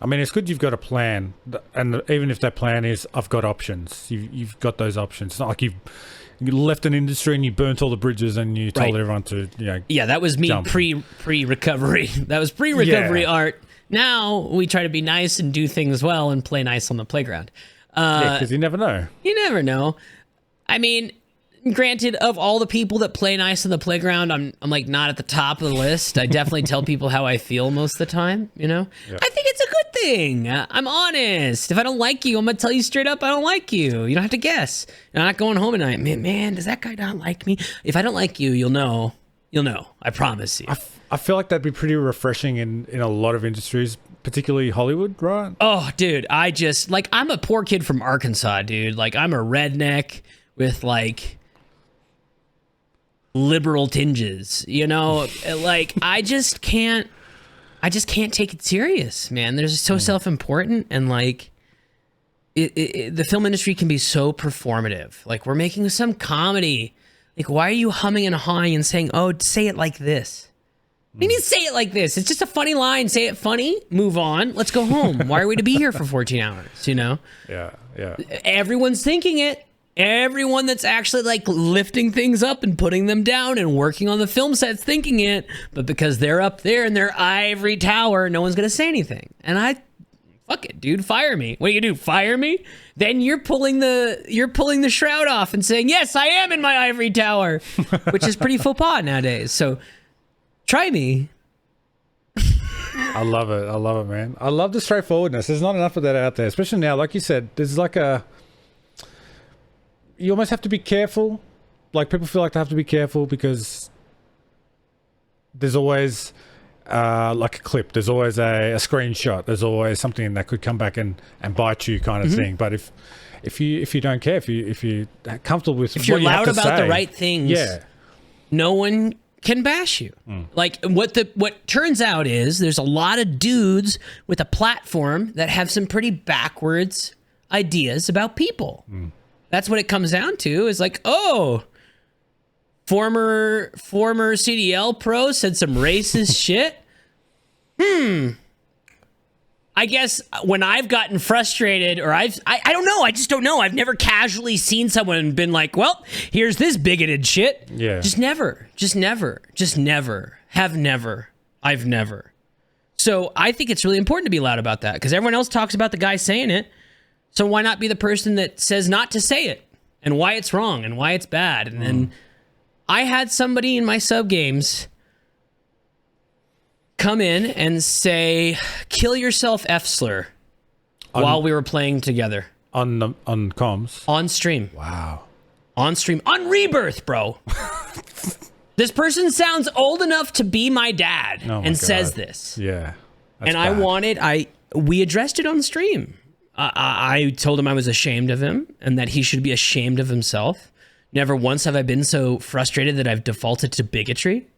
I mean, it's good you've got a plan, and even if that plan is, I've got options. You've got those options. It's not like you left an industry and you burnt all the bridges and you told everyone to, Yeah, that was me pre-recovery. That was pre-recovery art. Now we try to be nice and do things well and play nice on the playground. Because you never know. You never know. I mean, granted, of all the people that play nice on the playground, I'm like not at the top of the list. I definitely tell people how I feel most of the time, I think it's a good thing. I'm honest. If I don't like you, I'm gonna tell you straight up I don't like you. You don't have to guess. I'm not going home at night. Man, does that guy not like me? If I don't like you, you'll know. I promise you. I feel like that'd be pretty refreshing in a lot of industries, particularly Hollywood, right? Oh, dude, I'm a poor kid from Arkansas, dude. Like, I'm a redneck with liberal tinges, like I just can't take it serious, man. They're just so self-important, and the film industry can be so performative. Like, we're making some comedy. Like, why are you humming and hawing and saying, oh, say it like this? What do you mean say it like this? It's just a funny line. Say it funny, move on, let's go home. Why are we to be here for 14 hours, Yeah. Everyone's thinking it. Everyone that's actually lifting things up and putting them down and working on the film sets thinking it, but because they're up there in their ivory tower, no one's gonna say anything. And fuck it, dude, fire me. What do you do? Fire me? Then you're pulling the shroud off and saying, yes, I am in my ivory tower, which is pretty faux pas nowadays. So try me. I love it, man. I love the straightforwardness. There's not enough of that out there, especially now. Like you said, there's you almost have to be careful. Like, people feel like they have to be careful because there's always a clip. There's always a screenshot. There's always something that could come back and bite you, kind of thing. But if you don't care, if you're comfortable with, if you're what loud you have to about say, the right things, no one can bash you. Like, what turns out is there's a lot of dudes with a platform that have some pretty backwards ideas about people. That's what it comes down to, is like, oh, former CDL pro said some racist shit. I guess when I've gotten frustrated, or I don't know, I just don't know. I've never casually seen someone and been like, well, here's this bigoted shit. Yeah. Just never. I've never. So I think it's really important to be loud about that, because everyone else talks about the guy saying it. So why not be the person that says not to say it, and why it's wrong and why it's bad? And then I had somebody in my sub games come in and say, kill yourself, F-slur, while we were playing together. On comms? On stream. Wow. On stream. On Rebirth, bro. This person sounds old enough to be my dad and says this. Yeah. And bad. We addressed it on stream. I told him I was ashamed of him and that he should be ashamed of himself. Never once have I been so frustrated that I've defaulted to bigotry.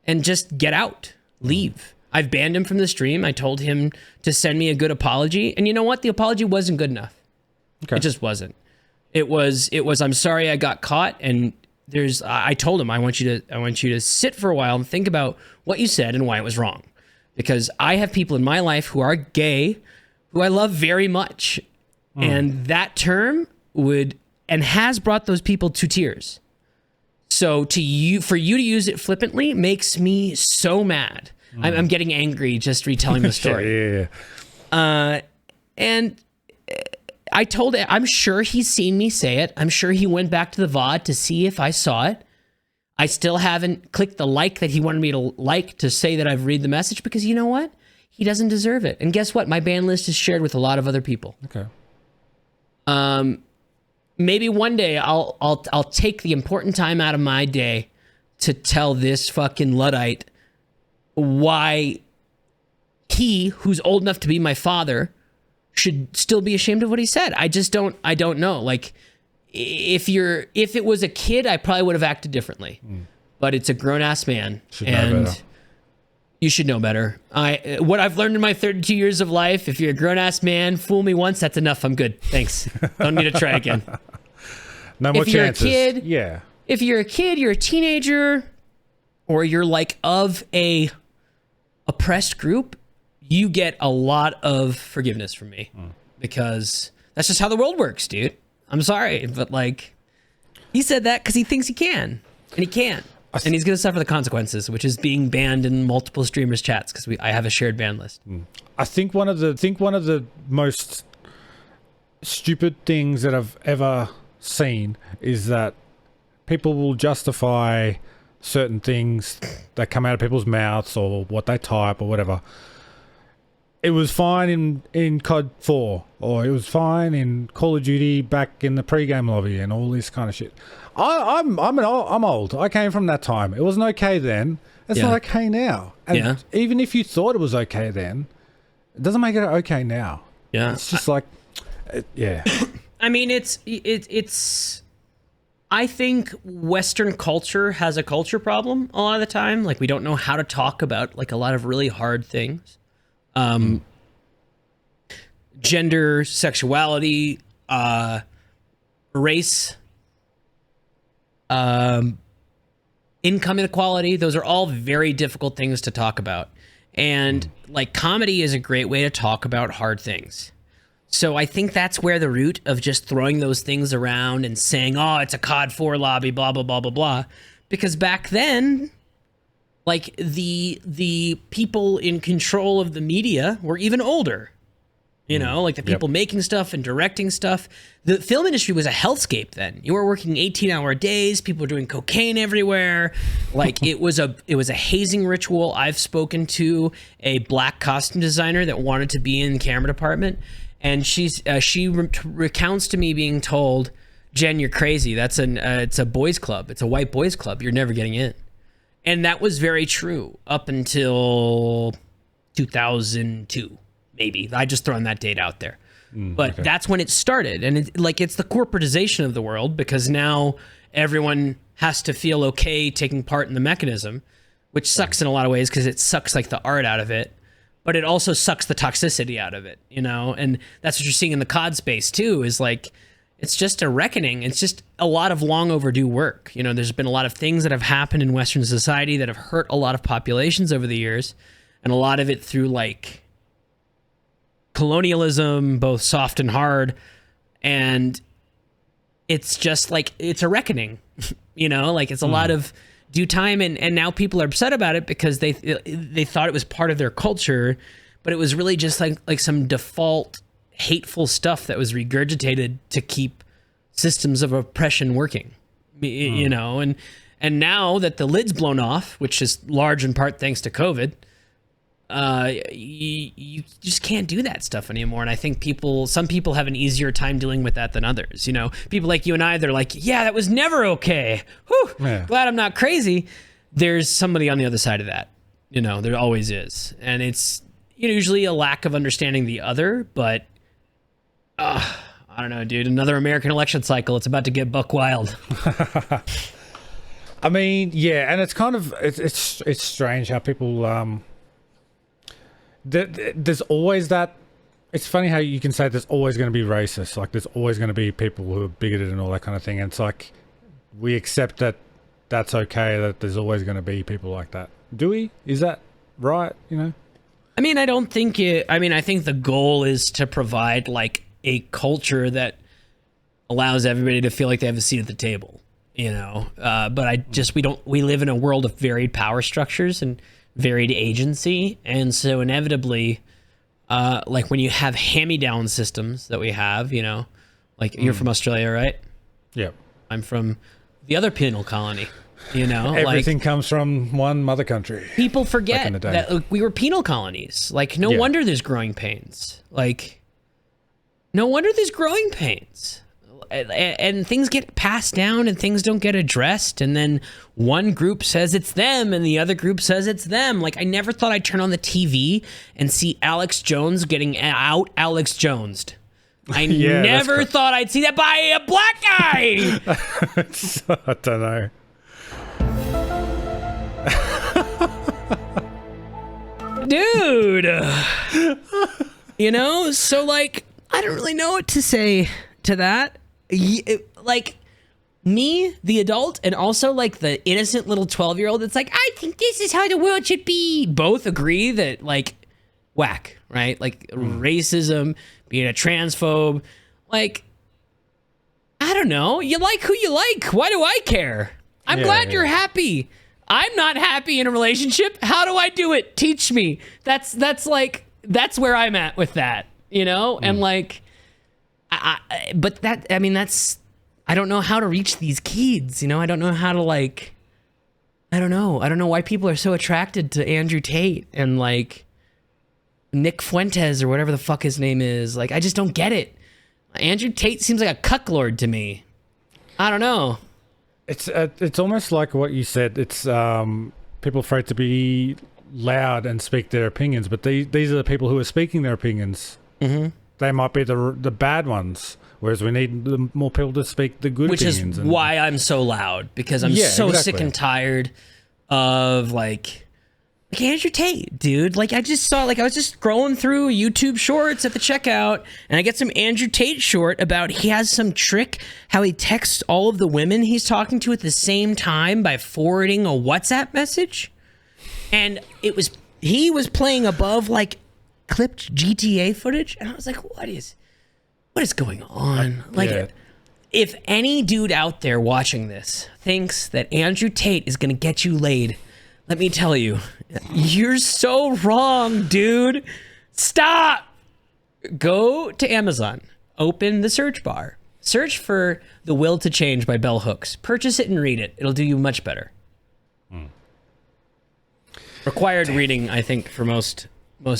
And just get out. Leave. I've banned him from the stream. I told him to send me a good apology. And you know what? The apology wasn't good enough. Okay. It just wasn't. It was, I'm sorry I got caught. And I told him, I want you to sit for a while and think about what you said and why it was wrong. Because I have people in my life who are gay, who I love very much. And that term has brought those people to tears. So for you to use it flippantly makes me so mad. I'm getting angry just retelling the story. Yeah. And I told him, I'm sure he's seen me say it. I'm sure he went back to the VOD to see if I saw it. I still haven't clicked the like that he wanted me to like to say that I've read the message, because you know what? He doesn't deserve it. And guess what? My ban list is shared with a lot of other people. Okay. Maybe one day I'll take the important time out of my day to tell this fucking Luddite why he, who's old enough to be my father, should still be ashamed of what he said. I don't know. Like, if it was a kid, I probably would have acted differently. But it's a grown ass man, and you should know better. What I've learned in my 32 years of life: if you're a grown ass man, fool me once, that's enough. I'm good. Thanks. Don't need to try again. No more chances. If you're a kid, you're a teenager, or you're like of a oppressed group, you get a lot of forgiveness from me because that's just how the world works, dude. I'm sorry, but like, he said that because he thinks he can, and he can't. And he's going to suffer the consequences, which is being banned in multiple streamers' chats because I have a shared ban list. I think one of the most stupid things that I've ever seen is that people will justify certain things that come out of people's mouths or what they type or whatever. It was fine in COD 4, or it was fine in Call of Duty back in the pre-game lobby and all this kind of shit. I'm old. I came from that time. It wasn't okay then. It's not okay now. And even if you thought it was okay then, it doesn't make it okay now. Yeah, it's just like, I mean, it's. I think Western culture has a culture problem a lot of the time. Like, we don't know how to talk about like a lot of really hard things. Gender, sexuality, race, income inequality. Those are all very difficult things to talk about. And like, comedy is a great way to talk about hard things. So I think that's where the root of just throwing those things around and saying, oh, it's a COD 4 lobby, blah, blah, blah, blah, blah. Because back then, like, the people in control of the media were even older. You know, like the people making stuff and directing stuff. The film industry was a hellscape then. You were working 18-hour days. People were doing cocaine everywhere. Like, it was a hazing ritual. I've spoken to a black costume designer that wanted to be in the camera department, and she recounts to me being told, "Jen, you're crazy. It's a boys' club. It's a white boys' club. You're never getting in." And that was very true up until 2002. Maybe. I just thrown that date out there. But that's when it started. And it's the corporatization of the world, because now everyone has to feel okay taking part in the mechanism, which sucks in a lot of ways because it sucks like the art out of it, but it also sucks the toxicity out of it, you know? And that's what you're seeing in the COD space too, is like, it's just a reckoning. It's just a lot of long overdue work. You know, there's been a lot of things that have happened in Western society that have hurt a lot of populations over the years, and a lot of it through like colonialism, both soft and hard. And it's just like, it's a reckoning, you know, like it's a lot of due time. And now people are upset about it because they thought it was part of their culture, but it was really just like some default hateful stuff that was regurgitated to keep systems of oppression working, you know. And now that the lid's blown off, which is large in part thanks to COVID, you just can't do that stuff anymore. And I think some people have an easier time dealing with that than others. You know, people like you and I, they're like, yeah, that was never okay. Whew, glad I'm not crazy. There's somebody on the other side of that. You know, there always is. And it's usually a lack of understanding the other, but I don't know, dude. Another American election cycle. It's about to get buck wild. I mean, yeah, and it's kind of it's strange how people there's always that. It's funny how you can say there's always going to be racist. Like, there's always going to be people who are bigoted and all that kind of thing. And it's like, we accept that that's okay, that there's always going to be people like that. Do we? Is that right? You know? I mean, I don't think I think the goal is to provide like a culture that allows everybody to feel like they have a seat at the table, you know? But we live in a world of varied power structures and varied agency. And so inevitably, like when you have hand-me-down systems that we have, you know, like you're from Australia, right? Yep. I'm from the other penal colony, you know? Everything comes from one mother country. People forget that we were penal colonies. Like, no wonder there's growing pains. Like, no wonder there's growing pains. And things get passed down and things don't get addressed. And then one group says it's them and the other group says it's them. Like, I never thought I'd turn on the TV and see Alex Jones getting out Alex Jones'd. I never thought I'd see that by a black guy. I don't know. Dude. You know, so like, I don't really know what to say to that. Like, me, the adult, and also like the innocent little 12-year-old, it's like, I think this is how the world should be. Both agree that, like, whack, right? Like, racism, being a transphobe, like, I don't know. You like who you like. Why do I care? I'm glad you're happy. I'm not happy in a relationship. How do I do it? Teach me. That's where I'm at with that, you know? And like, I don't know how to reach these kids, you know? I don't know how to like, I don't know why people are so attracted to Andrew Tate and like Nick Fuentes or whatever the fuck his name is. Like, I just don't get it. Andrew Tate seems like a cucklord to me. I don't know. It's almost like what you said. It's people afraid to be loud and speak their opinions, but these are the people who are speaking their opinions. Mm-hmm. They might be the bad ones, whereas we need more people to speak the good opinions. Which is why I'm so loud, because I'm sick and tired of like Andrew Tate, dude. Like, I just saw, like, I was just scrolling through YouTube shorts at the checkout, and I get some Andrew Tate short about he has some trick how he texts all of the women he's talking to at the same time by forwarding a WhatsApp message. And he was playing above like clipped GTA footage, and I was like, what is going on? Like, if any dude out there watching this thinks that Andrew Tate is gonna get you laid, let me tell you, you're so wrong, dude. Stop. Go to Amazon, open the search bar, search for The Will to Change by Bell Hooks, purchase it and read it. It'll do you much better. Required reading, I think, for most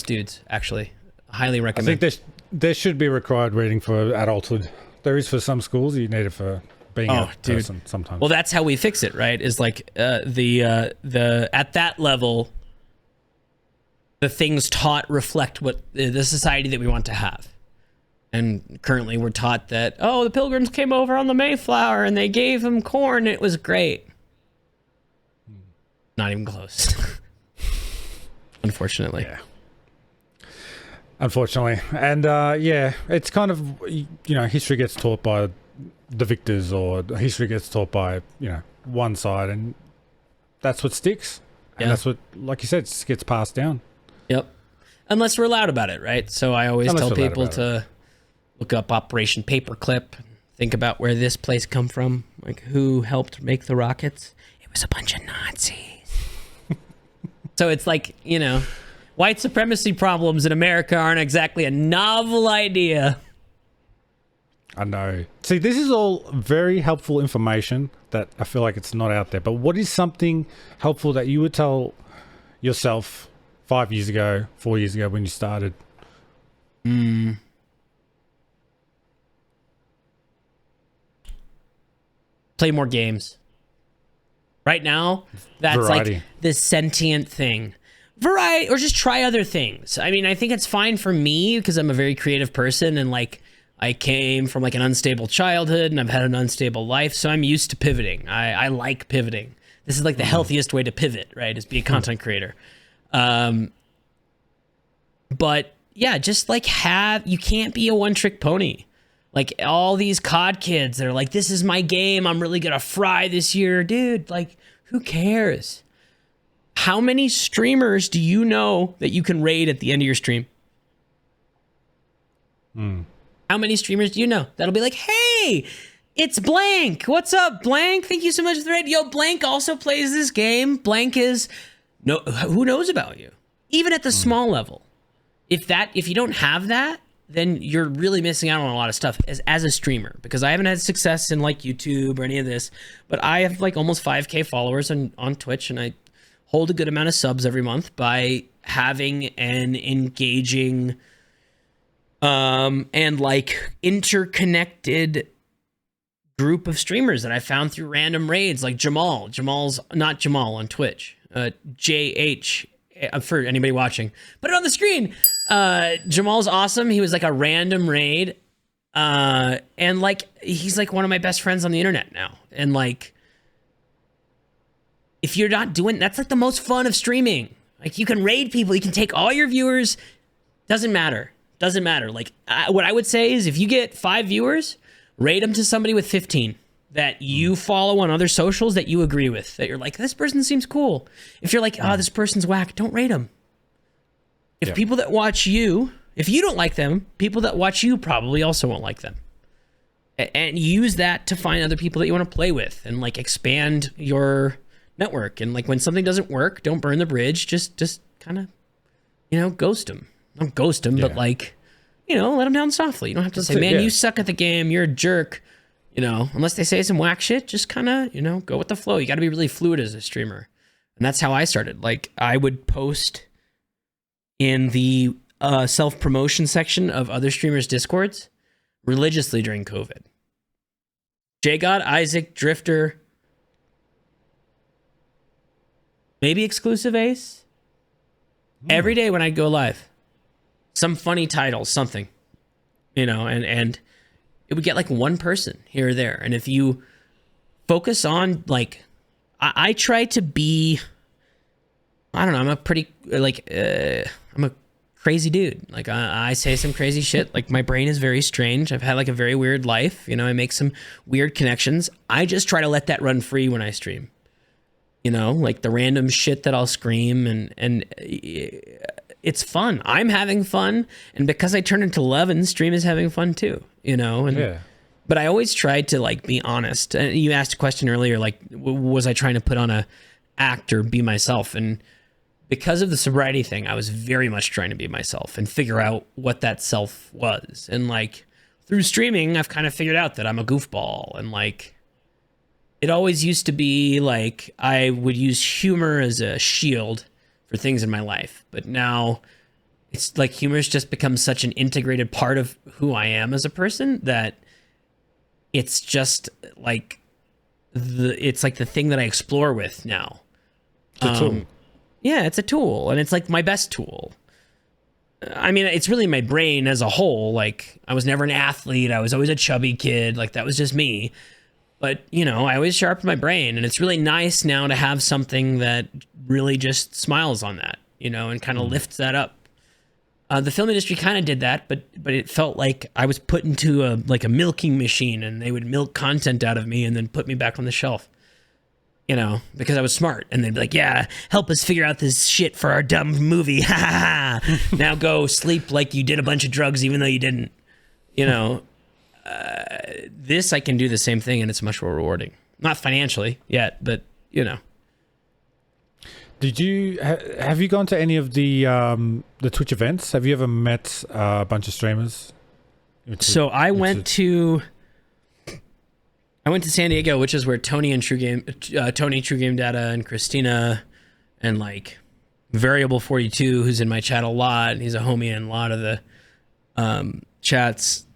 dudes, actually. Highly recommend. I think there should be required reading for adulthood. There is for some schools. You need it for being a person sometimes. Well, that's how we fix it, right? Is like the at that level, the things taught reflect what the society that we want to have. And currently we're taught that, oh, the Pilgrims came over on the Mayflower and they gave them corn. It was great. Not even close. Unfortunately. Yeah. Unfortunately. And it's kind of, history gets taught by the victors, or history gets taught by, one side, and that's what sticks. And that's what, like you said, just gets passed down. Yep. Unless we're loud about it, right? So I always tell people to look up Operation Paperclip, think about where this place come from, like who helped make the rockets. It was a bunch of Nazis. So it's like, white supremacy problems in America aren't exactly a novel idea. I know. See, this is all very helpful information that I feel like it's not out there. But what is something helpful that you would tell yourself 5 years ago, 4 years ago when you started? Play more games. Right now, that's variety. Like the sentient thing. Variety, or just try other things. I mean, I think it's fine for me because I'm a very creative person, and like I came from like an unstable childhood and I've had an unstable life, so I'm used to pivoting. I like pivoting. This is like the healthiest way to pivot, right? Is be a content creator. But yeah, just like you can't be a one-trick pony. Like all these COD kids, they're like, this is my game. I'm really gonna fry this year. Dude, like, who cares? How many streamers do you know that you can raid at the end of your stream? How many streamers do you know that'll be like, hey, it's Blank. What's up, Blank? Thank you so much for the raid. Yo, Blank also plays this game. Blank is, who knows about you? Even at the small level. If you don't have that, then you're really missing out on a lot of stuff as a streamer, because I haven't had success in like YouTube or any of this, but I have like almost 5K followers on Twitch, and I hold a good amount of subs every month by having an engaging and like interconnected group of streamers that I found through random raids, like Jamal. Jamal's not Jamal on Twitch. JH, for anybody watching. Put it on the screen. Jamal's awesome. He was like a random raid And like, he's like one of my best friends on the internet now. And like, if you're not doing, that's like the most fun of streaming. Like, you can raid people, you can take all your viewers. Doesn't matter. Like, what I would say is, if you get 5 viewers, rate them to somebody with 15 that you follow on other socials that you agree with, that you're like, this person seems cool. If you're like, this person's whack, don't rate them. If people that watch you, if you don't like them, people that watch you probably also won't like them. And use that to find other people that you want to play with and like expand your network. And like, when something doesn't work, don't burn the bridge. Just kind of, ghost them. Not ghost them, but like, let them down softly. You don't have to say, man, you suck at the game, you're a jerk. Unless they say some whack shit, just kind of, go with the flow. You got to be really fluid as a streamer. And that's how I started. Like, I would post in the self-promotion section of other streamers' Discords religiously during COVID. JGod, Isaac, Drifter, maybe Exclusive Ace. Every day when I'd go live, some funny title, something, and it would get like one person here or there. And if you focus on like, I try to be, I don't know, I'm a pretty I'm a crazy dude. Like, I say some crazy shit. Like, my brain is very strange. I've had like a very weird life. I make some weird connections. I just try to let that run free when I stream. Like the random shit that I'll scream, and it's fun. I'm having fun, and because I turn into 11, stream is having fun too. But I always try to like be honest. And you asked a question earlier, like, was I trying to put on a act or be myself? And because of the sobriety thing, I was very much trying to be myself and figure out what that self was. And like, through streaming, I've kind of figured out that I'm a goofball. And like, it always used to be like, I would use humor as a shield for things in my life. But now it's like, humor's just become such an integrated part of who I am as a person that it's just like it's like the thing that I explore with now. It's a tool. Yeah, it's a tool, and it's like my best tool. I mean, it's really my brain as a whole. Like, I was never an athlete. I was always a chubby kid. Like, that was just me. But, I always sharpened my brain, and it's really nice now to have something that really just smiles on that, and kind of lifts that up. The film industry kind of did that, but it felt like I was put into a milking machine, and they would milk content out of me and then put me back on the shelf. Because I was smart, and they'd be like, yeah, help us figure out this shit for our dumb movie. Ha ha ha. Now go sleep like you did a bunch of drugs even though you didn't. This, I can do the same thing, and it's much more rewarding. Not financially yet, but Did you have you gone to any of the Twitch events? Have you ever met a bunch of streamers? So I went to San Diego, which is where Tony True Game Data, and Christina, and like Variable 42, who's in my chat a lot, and he's a homie in a lot of the chats,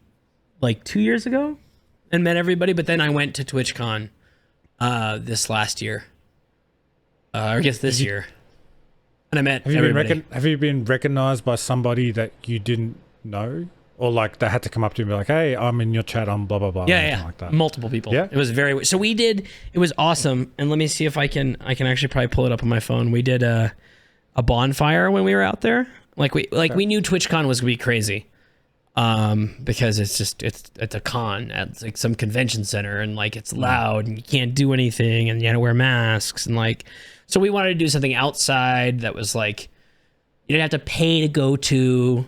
like 2 years ago, and met everybody. But then I went to TwitchCon this last year, or I guess this year, and I met everybody. Have you been recognized by somebody that you didn't know? Or like they had to come up to you and be like, hey, I'm in your chat, I'm blah, blah, blah. Yeah. Like that. Multiple people. Yeah. It was it was awesome. And let me see if I can actually probably pull it up on my phone. We did a bonfire when we were out there. We knew TwitchCon was gonna be crazy. Because it's a con at like some convention center, and like it's loud and you can't do anything and you had to wear masks, and like, so we wanted to do something outside that was like, you didn't have to pay to go to.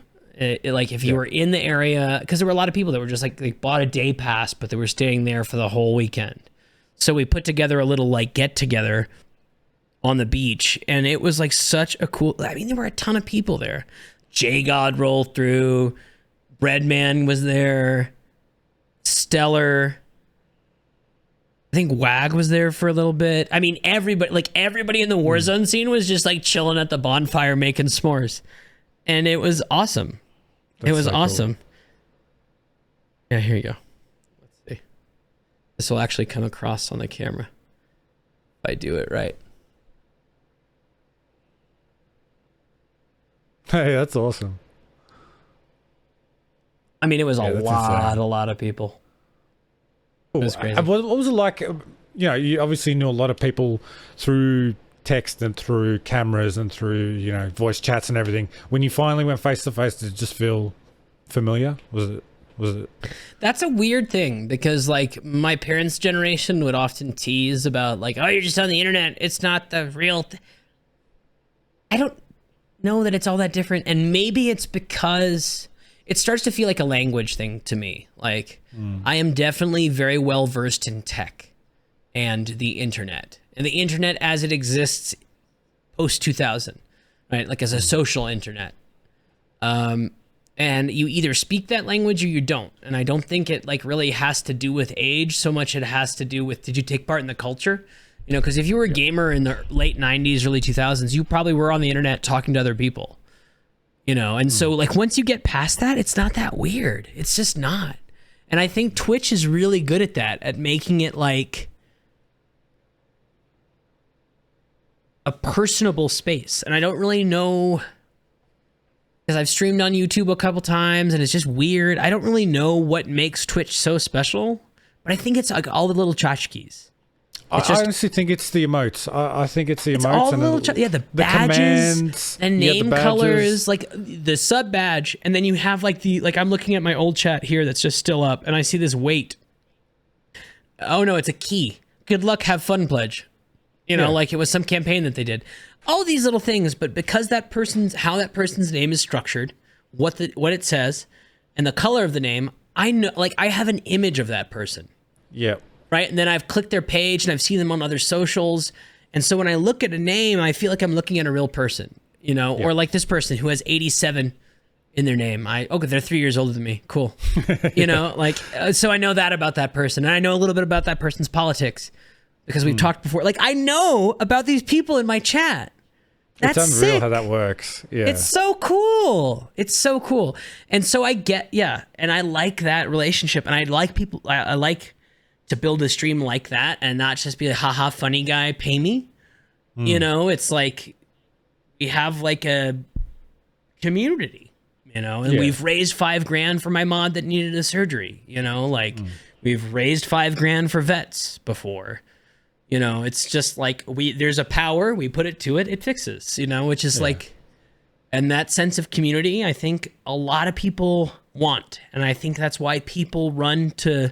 Like if you were in the area, because there were a lot of people that were just like, they bought a day pass, but they were staying there for the whole weekend. So we put together a little like get together on the beach, and it was like such a cool, I mean, there were a ton of people there. JGod rolled through, Breadman was there, Stellar, I think Wag was there for a little bit. I mean, everybody in the Warzone scene was just like chilling at the bonfire making s'mores. And it was awesome. It was so awesome. Cool. Yeah, here you go. Let's see. This will actually come across on the camera if I do it right. Hey, that's awesome. I mean, it was a lot of people. It was crazy. What was it like? You obviously knew a lot of people through text and through cameras and through, voice chats and everything. When you finally went face to face, did it just feel familiar? Was it? That's a weird thing because like my parents' generation would often tease about like, oh, you're just on the internet. It's not the real I don't know that it's all that different. And maybe it's because it starts to feel like a language thing to me. Like I am definitely very well versed in tech and the internet as it exists post 2000, right? Like as a social internet. And you either speak that language or you don't. And I don't think it like really has to do with age so much. It has to do with, did you take part in the culture? Because if you were a gamer in the late 90s, early 2000s, you probably were on the internet talking to other people, and so like once you get past that, it's not that weird. It's just not. And I think Twitch is really good at that, at making it like a personable space. And I don't really know, because I've streamed on YouTube a couple times and it's just weird. I don't really know what makes Twitch so special, but I think it's like all the little tchotchkes. I honestly think it's the emotes. I think it's the emotes. All the little the badges, commands, and name colors, like the sub badge, and then you have like I'm looking at my old chat here that's just still up, and I see this weight. Oh no, it's a key. Good luck, have fun pledge. Like it was some campaign that they did. All these little things, but because how that person's name is structured, what it says, and the color of the name, I know, like I have an image of that person. Yeah. Right. And then I've clicked their page and I've seen them on other socials. And so when I look at a name, I feel like I'm looking at a real person, or like this person who has 87 in their name. They're 3 years older than me. Cool. So I know that about that person. And I know a little bit about that person's politics because we've talked before. Like I know about these people in my chat. That's it's unreal sick. How that works. Yeah. It's so cool. And so I get, and I like that relationship. And I like people, I like to build a stream like that and not just be a haha funny guy, pay me. It's like we have like a community, and we've raised $5,000 for my mod that needed a surgery, we've raised $5,000 for vets before. It's just like there's a power, we put it to it, it fixes, which is like, and that sense of community, I think a lot of people want. And I think that's why people run to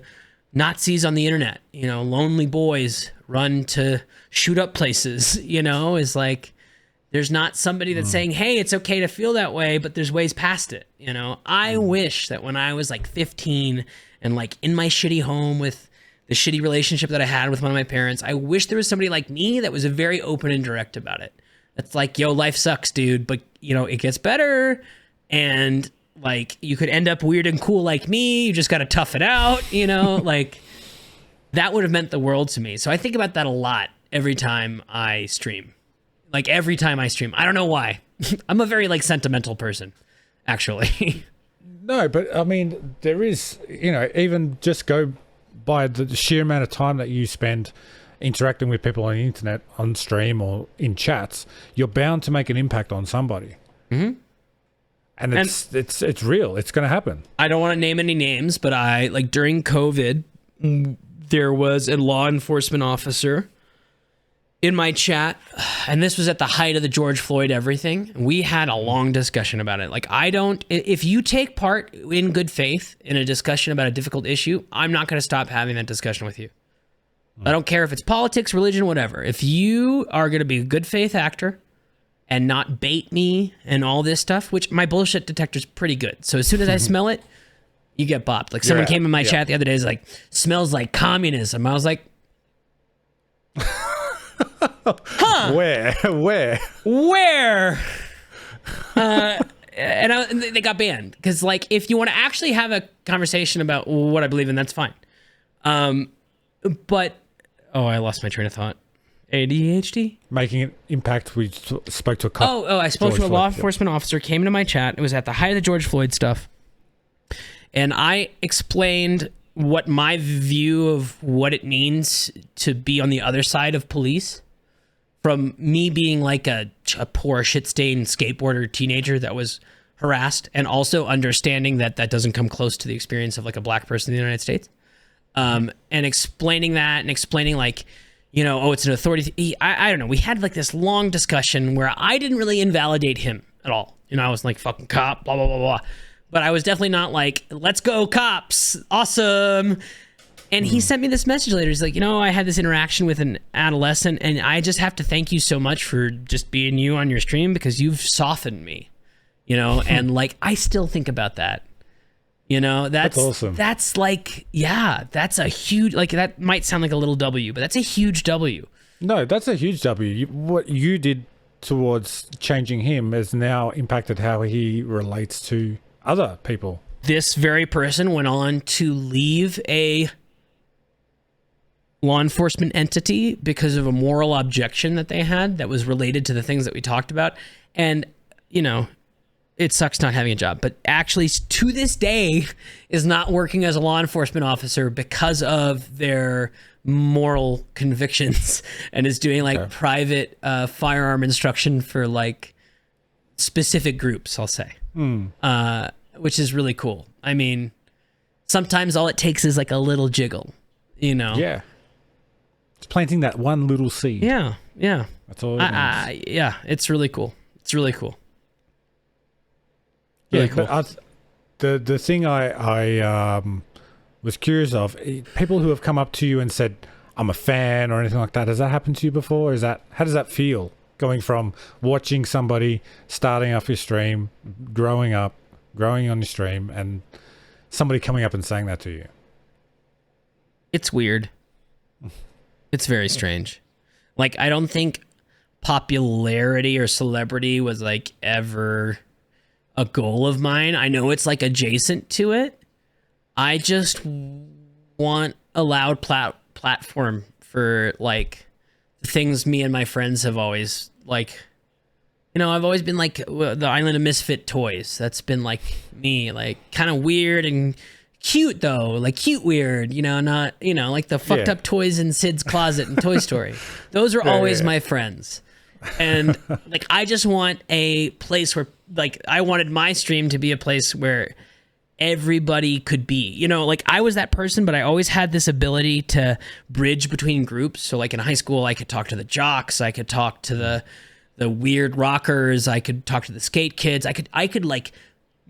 Nazis on the internet, lonely boys run to shoot up places, is like, there's not somebody that's saying, hey, it's okay to feel that way, but there's ways past it. I wish that when I was like 15 and like in my shitty home with the shitty relationship that I had with one of my parents, I wish there was somebody like me that was very open and direct about it. That's like, yo, life sucks, dude, but it gets better. And like you could end up weird and cool like me. You just got to tough it out, like that would have meant the world to me. So I think about that a lot every time I stream. I don't know why. I'm a very like sentimental person, actually. No, but I mean, there is, even just go by the sheer amount of time that you spend interacting with people on the internet, on stream or in chats, you're bound to make an impact on somebody. Mm-hmm. And it's real. It's going to happen. I don't want to name any names, but during COVID, there was a law enforcement officer in my chat, and this was at the height of the George Floyd everything. We had a long discussion about it. Like, if you take part in good faith in a discussion about a difficult issue, I'm not going to stop having that discussion with you. I don't care if it's politics, religion, whatever. If you are going to be a good faith actor and not bait me and all this stuff, which my bullshit detector's pretty good. So as soon as I smell it, you get bopped. Like someone came in my chat the other day, is like, smells like communism. I was like, huh? Where? And they got banned because, like, if you want to actually have a conversation about what I believe in, that's fine. But I lost my train of thought. ADHD? Making an impact. We spoke to a couple. I spoke to a law enforcement officer, came into my chat. It was at the height of the George Floyd stuff. And I explained what my view of what it means to be on the other side of police, from me being like a poor shit-stained skateboarder teenager that was harassed, and also understanding that that doesn't come close to the experience of like a black person in the United States. And explaining that and explaining like, you know, oh, it's an authority. I don't know. We had like this long discussion where I didn't really invalidate him at all. You know, I was like, fucking cop, blah, blah, blah, blah. But I was definitely not like, let's go cops. Awesome. And he sent me this message later. He's like, you know, I had this interaction with an adolescent, and I just have to thank you so much for just being you on your stream, because you've softened me, you know? And like, I still think about that. You know, that's awesome. That's like, yeah, that's a huge, like, that might sound like a little W, but that's a huge W. No, that's a huge W. What you did towards changing him has now impacted how he relates to other people. This very person went on to leave a law enforcement entity because of a moral objection that they had that was related to the things that we talked about. And, you know, it sucks not having a job, but actually to this day is not working as a law enforcement officer because of their moral convictions, and is doing like private firearm instruction for like specific groups, I'll say, which is really cool. I mean, sometimes all it takes is like a little jiggle, you know? Yeah. It's planting that one little seed. Yeah. Yeah. That's all it needs. Yeah. It's really cool. It's really cool. Really cool. But the thing I was curious of, people who have come up to you and said, I'm a fan or anything like that, has that happened to you before? How does that feel, going from watching somebody starting off your stream, growing on your stream, and somebody coming up and saying that to you? It's weird. It's very strange. Like, I don't think popularity or celebrity was like ever a goal of mine. I know it's like adjacent to it. I just want a loud platform for like the things me and my friends have always like, you know, I've always been like the Island of Misfit Toys. That's been like me, like kind of weird and cute though, like cute weird, you know, not, you know, like the fucked up toys in Sid's closet in Toy Story. Those are always my friends. And like, I just want a place where, like, I wanted my stream to be a place where everybody could be, you know, like I was that person, but I always had this ability to bridge between groups. So like in high school, I could talk to the jocks, I could talk to the weird rockers, I could talk to the skate kids, I could like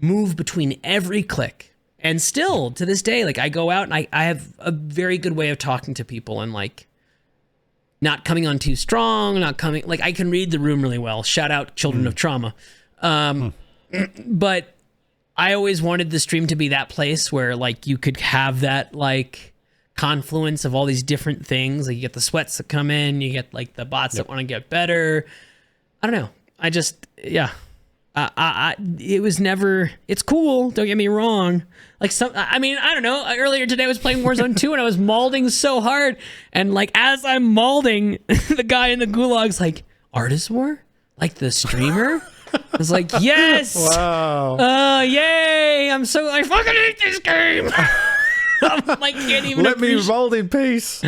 move between every clique. And still to this day, like I go out and I have a very good way of talking to people, and like not coming on too strong, like I can read the room really well. Shout out Children of Trauma. But I always wanted the stream to be that place where like you could have that like confluence of all these different things. Like you get the sweats that come in, you get like the bots that want to get better. I don't know. I just, yeah. It was never, it's cool, don't get me wrong. Like I mean, I don't know. Earlier today I was playing Warzone 2 and I was malding so hard. And like, as I'm malding, the guy in the gulag's like, Artist War? Like the streamer? I was like, yes! Wow. Yay! I fucking hate this game! I'm like, can't even Let me roll in peace.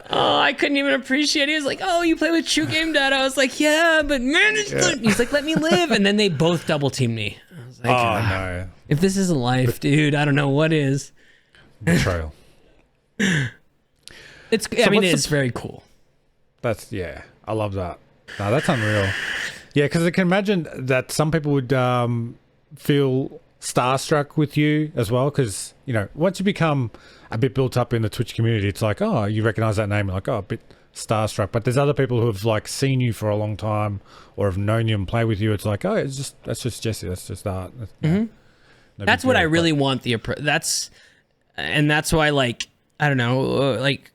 Oh, I couldn't even appreciate it. He was like, oh, you play with True Game Dad? I was like, yeah, but man, it's good. He's like, let me live. And then they both double teamed me. I was like, no. If this isn't life, dude, I don't know what is. Betrayal. It's very cool. That's, I love that. No, that's unreal. Yeah, because I can imagine that some people would feel starstruck with you as well, because, you know, once you become a bit built up in the Twitch community, it's like, oh, you recognize that name, like, oh, a bit starstruck. But there's other people who have like seen you for a long time or have known you and play with you. It's like, oh, that's just Jesse, that's just art. That's what I really want. That's why, like, I don't know, like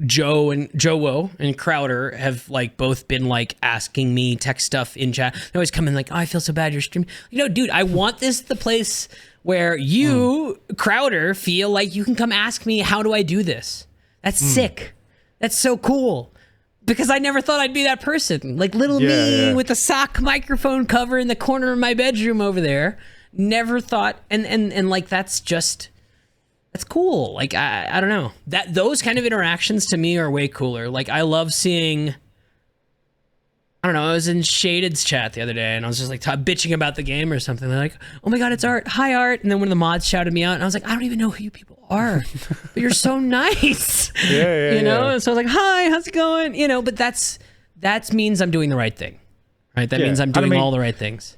Joe and Crowder have like both been like asking me text stuff in chat. They always come in like, oh, I feel so bad you're streaming. You know, dude, I want this the place where you, Crowder, feel like you can come ask me, how do I do this? That's sick. That's so cool. Because I never thought I'd be that person. Like little me with a sock microphone cover in the corner of my bedroom over there. Never thought, and like that's cool. Like I don't know, that those kind of interactions to me are way cooler. Like I love seeing I don't know, I was in Shaded's chat the other day, and I was just like bitching about the game or something. They're like, "Oh my god, it's Art! Hi, Art!" And then one of the mods shouted me out, and I was like, "I don't even know who you people are, but you're so nice." You know. And so I was like, "Hi, how's it going?" You know, but that means I'm doing the right thing, right? That means I'm doing all the right things.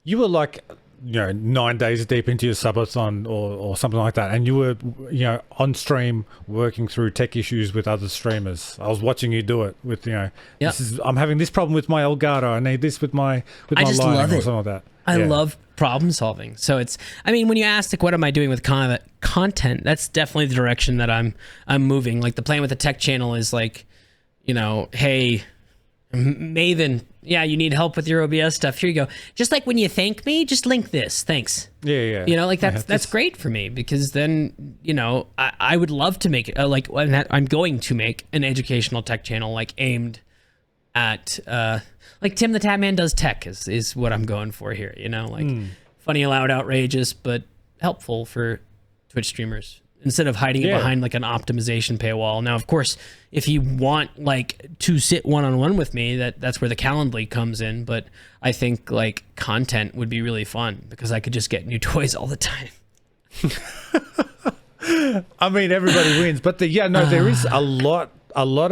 You were like, 9 days deep into your subathon or something like that, and you were, on stream working through tech issues with other streamers. I was watching you do it with, I'm having this problem with my Elgato. I need this with my lighting or something like that. I love problem solving. So when you ask, like, what am I doing with content? That's definitely the direction that I'm moving. Like the plan with the tech channel is like, hey, Maven, you need help with your OBS stuff. Here you go. Just like when you thank me, just link this. Thanks. Yeah. That's great for me, because then, I would love to make it I'm going to make an educational tech channel like aimed at like Tim the Tatman does tech is what I'm going for here. Funny, loud, outrageous, but helpful for Twitch streamers, instead of hiding it behind like an optimization paywall. Now, of course, if you want like to sit one-on-one with me, that's where the Calendly comes in. But I think like content would be really fun, because I could just get new toys all the time. I mean, everybody wins, but there is a lot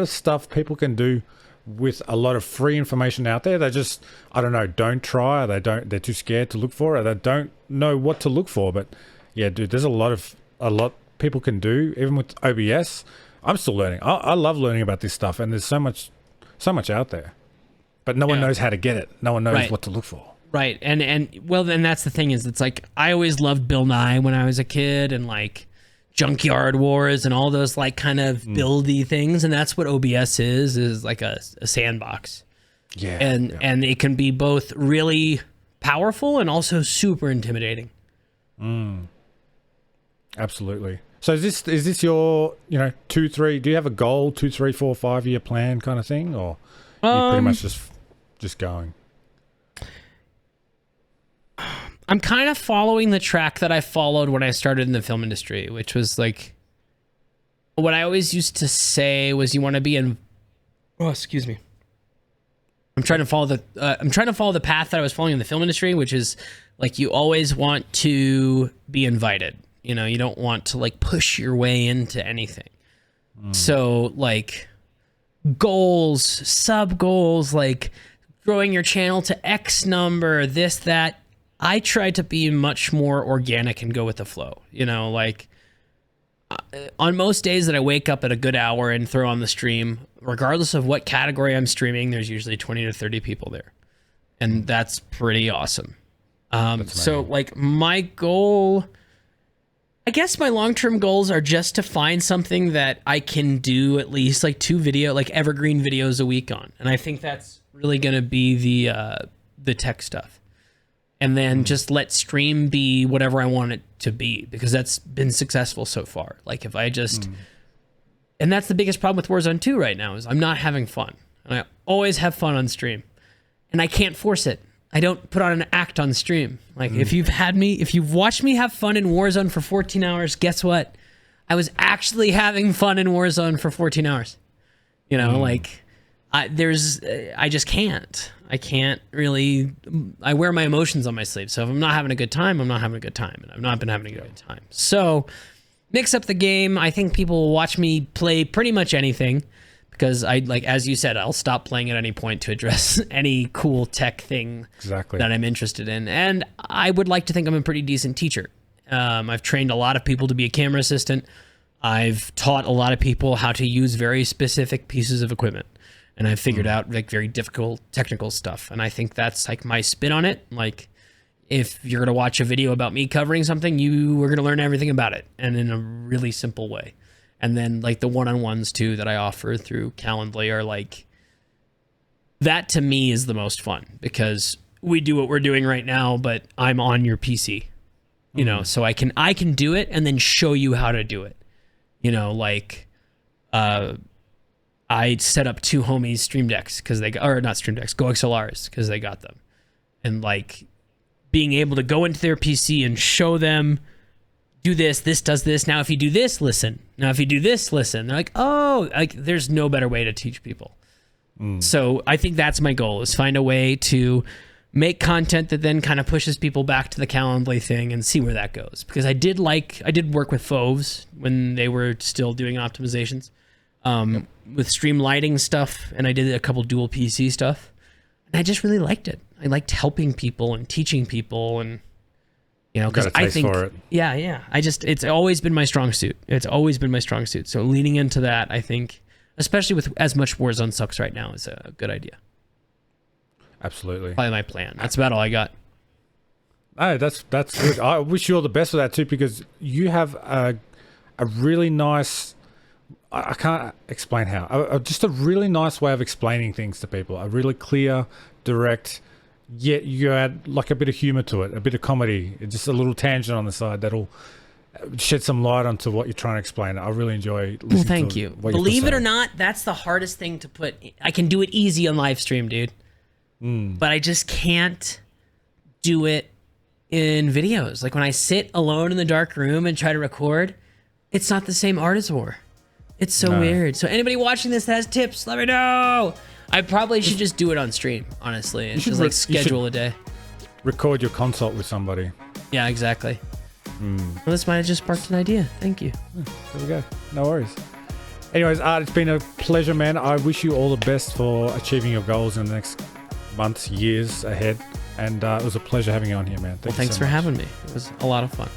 of stuff people can do with a lot of free information out there. They just, I don't know, don't try. They're too scared to look for it. They don't know what to look for. But yeah, dude, there's a lot people can do, even with OBS. I'm still learning. I love learning about this stuff, and there's so much out there, but no one knows how to get it. No one knows what to look for. Right. And that's the thing, is it's like, I always loved Bill Nye when I was a kid, and like Junkyard Wars and all those like kind of buildy things. And that's what OBS is like a sandbox. Yeah. And it can be both really powerful and also super intimidating. Absolutely. So is this your 2, 3? Do you have a goal, 2, 3, 4, 5 year plan kind of thing, or are you pretty much just going? I'm kind of following the track that I followed when I started in the film industry, which was like, what I always used to say was, you want to be in. Oh, excuse me. I'm trying to follow the path that I was following in the film industry, which is like, you always want to be invited. You don't want to like push your way into anything. So like goals, sub goals, like growing your channel to X number, this, that. I try to be much more organic and go with the flow. Like on most days that I wake up at a good hour and throw on the stream, regardless of what category I'm streaming, there's usually 20 to 30 people there. And that's pretty awesome. So like my goal, I guess my long-term goals are just to find something that I can do at least like 2 evergreen videos a week on. And I think that's really going to be the tech stuff. And then just let stream be whatever I want it to be, because that's been successful so far. Like if I just, and that's the biggest problem with Warzone 2 right now, is I'm not having fun. And I always have fun on stream, and I can't force it. I don't put on an act on stream. Like if you've watched me have fun in Warzone for 14 hours, guess what? I was actually having fun in Warzone for 14 hours. I just can't. I can't really. I wear my emotions on my sleeve. So if I'm not having a good time, I'm not having a good time, and I've not been having a good time. So mix up the game. I think people will watch me play pretty much anything, because as you said, I'll stop playing at any point to address any cool tech thing that I'm interested in. And I would like to think I'm a pretty decent teacher. I've trained a lot of people to be a camera assistant. I've taught a lot of people how to use very specific pieces of equipment. And I've figured out like very difficult technical stuff. And I think that's like my spin on it. Like if you're going to watch a video about me covering something, you are going to learn everything about it, and in a really simple way. And then like the one-on-ones too that I offer through Calendly are like, that to me is the most fun, because we do what we're doing right now, but I'm on your PC, so I can do it and then show you how to do it. I set up 2 homies Stream Decks not Stream Decks, Go XLRs, because they got them. And like being able to go into their PC and show them, do this does this. Now if you do this, listen. Now if you do this, listen. They're like, oh, like there's no better way to teach people. So I think that's my goal, is find a way to make content that then kind of pushes people back to the Calendly thing and see where that goes. Because I did work with Foves when they were still doing optimizations, with stream lighting stuff, and I did a couple dual PC stuff. And I just really liked it. I liked helping people and teaching people, and because I think, it's always been my strong suit. It's always been my strong suit. So leaning into that, I think, especially with as much Warzone sucks right now, is a good idea. Absolutely. Probably my plan. That's about all I got. Oh, that's good. I wish you all the best with that too, because you have a really nice, I can't explain how, just a really nice way of explaining things to people. A really clear, direct, yet you add like a bit of humor to it, a bit of comedy, just a little tangent on the side that'll shed some light onto what you're trying to explain. I really enjoy listening well, thank you. Believe it or not, that's the hardest thing to put. I can do it easy on live stream, dude. But I just can't do it in videos. Like when I sit alone in the dark room and try to record, it's not the same art as war. It's so weird. So anybody watching this that has tips, let me know. I probably should just do it on stream, honestly. It's just like schedule a day. Record your consult with somebody. Yeah, exactly. Well, this might have just sparked an idea. Thank you. There we go. No worries. Anyways, Art, it's been a pleasure, man. I wish you all the best for achieving your goals in the next months, years ahead. And it was a pleasure having you on here, man. Thanks for having me. It was a lot of fun.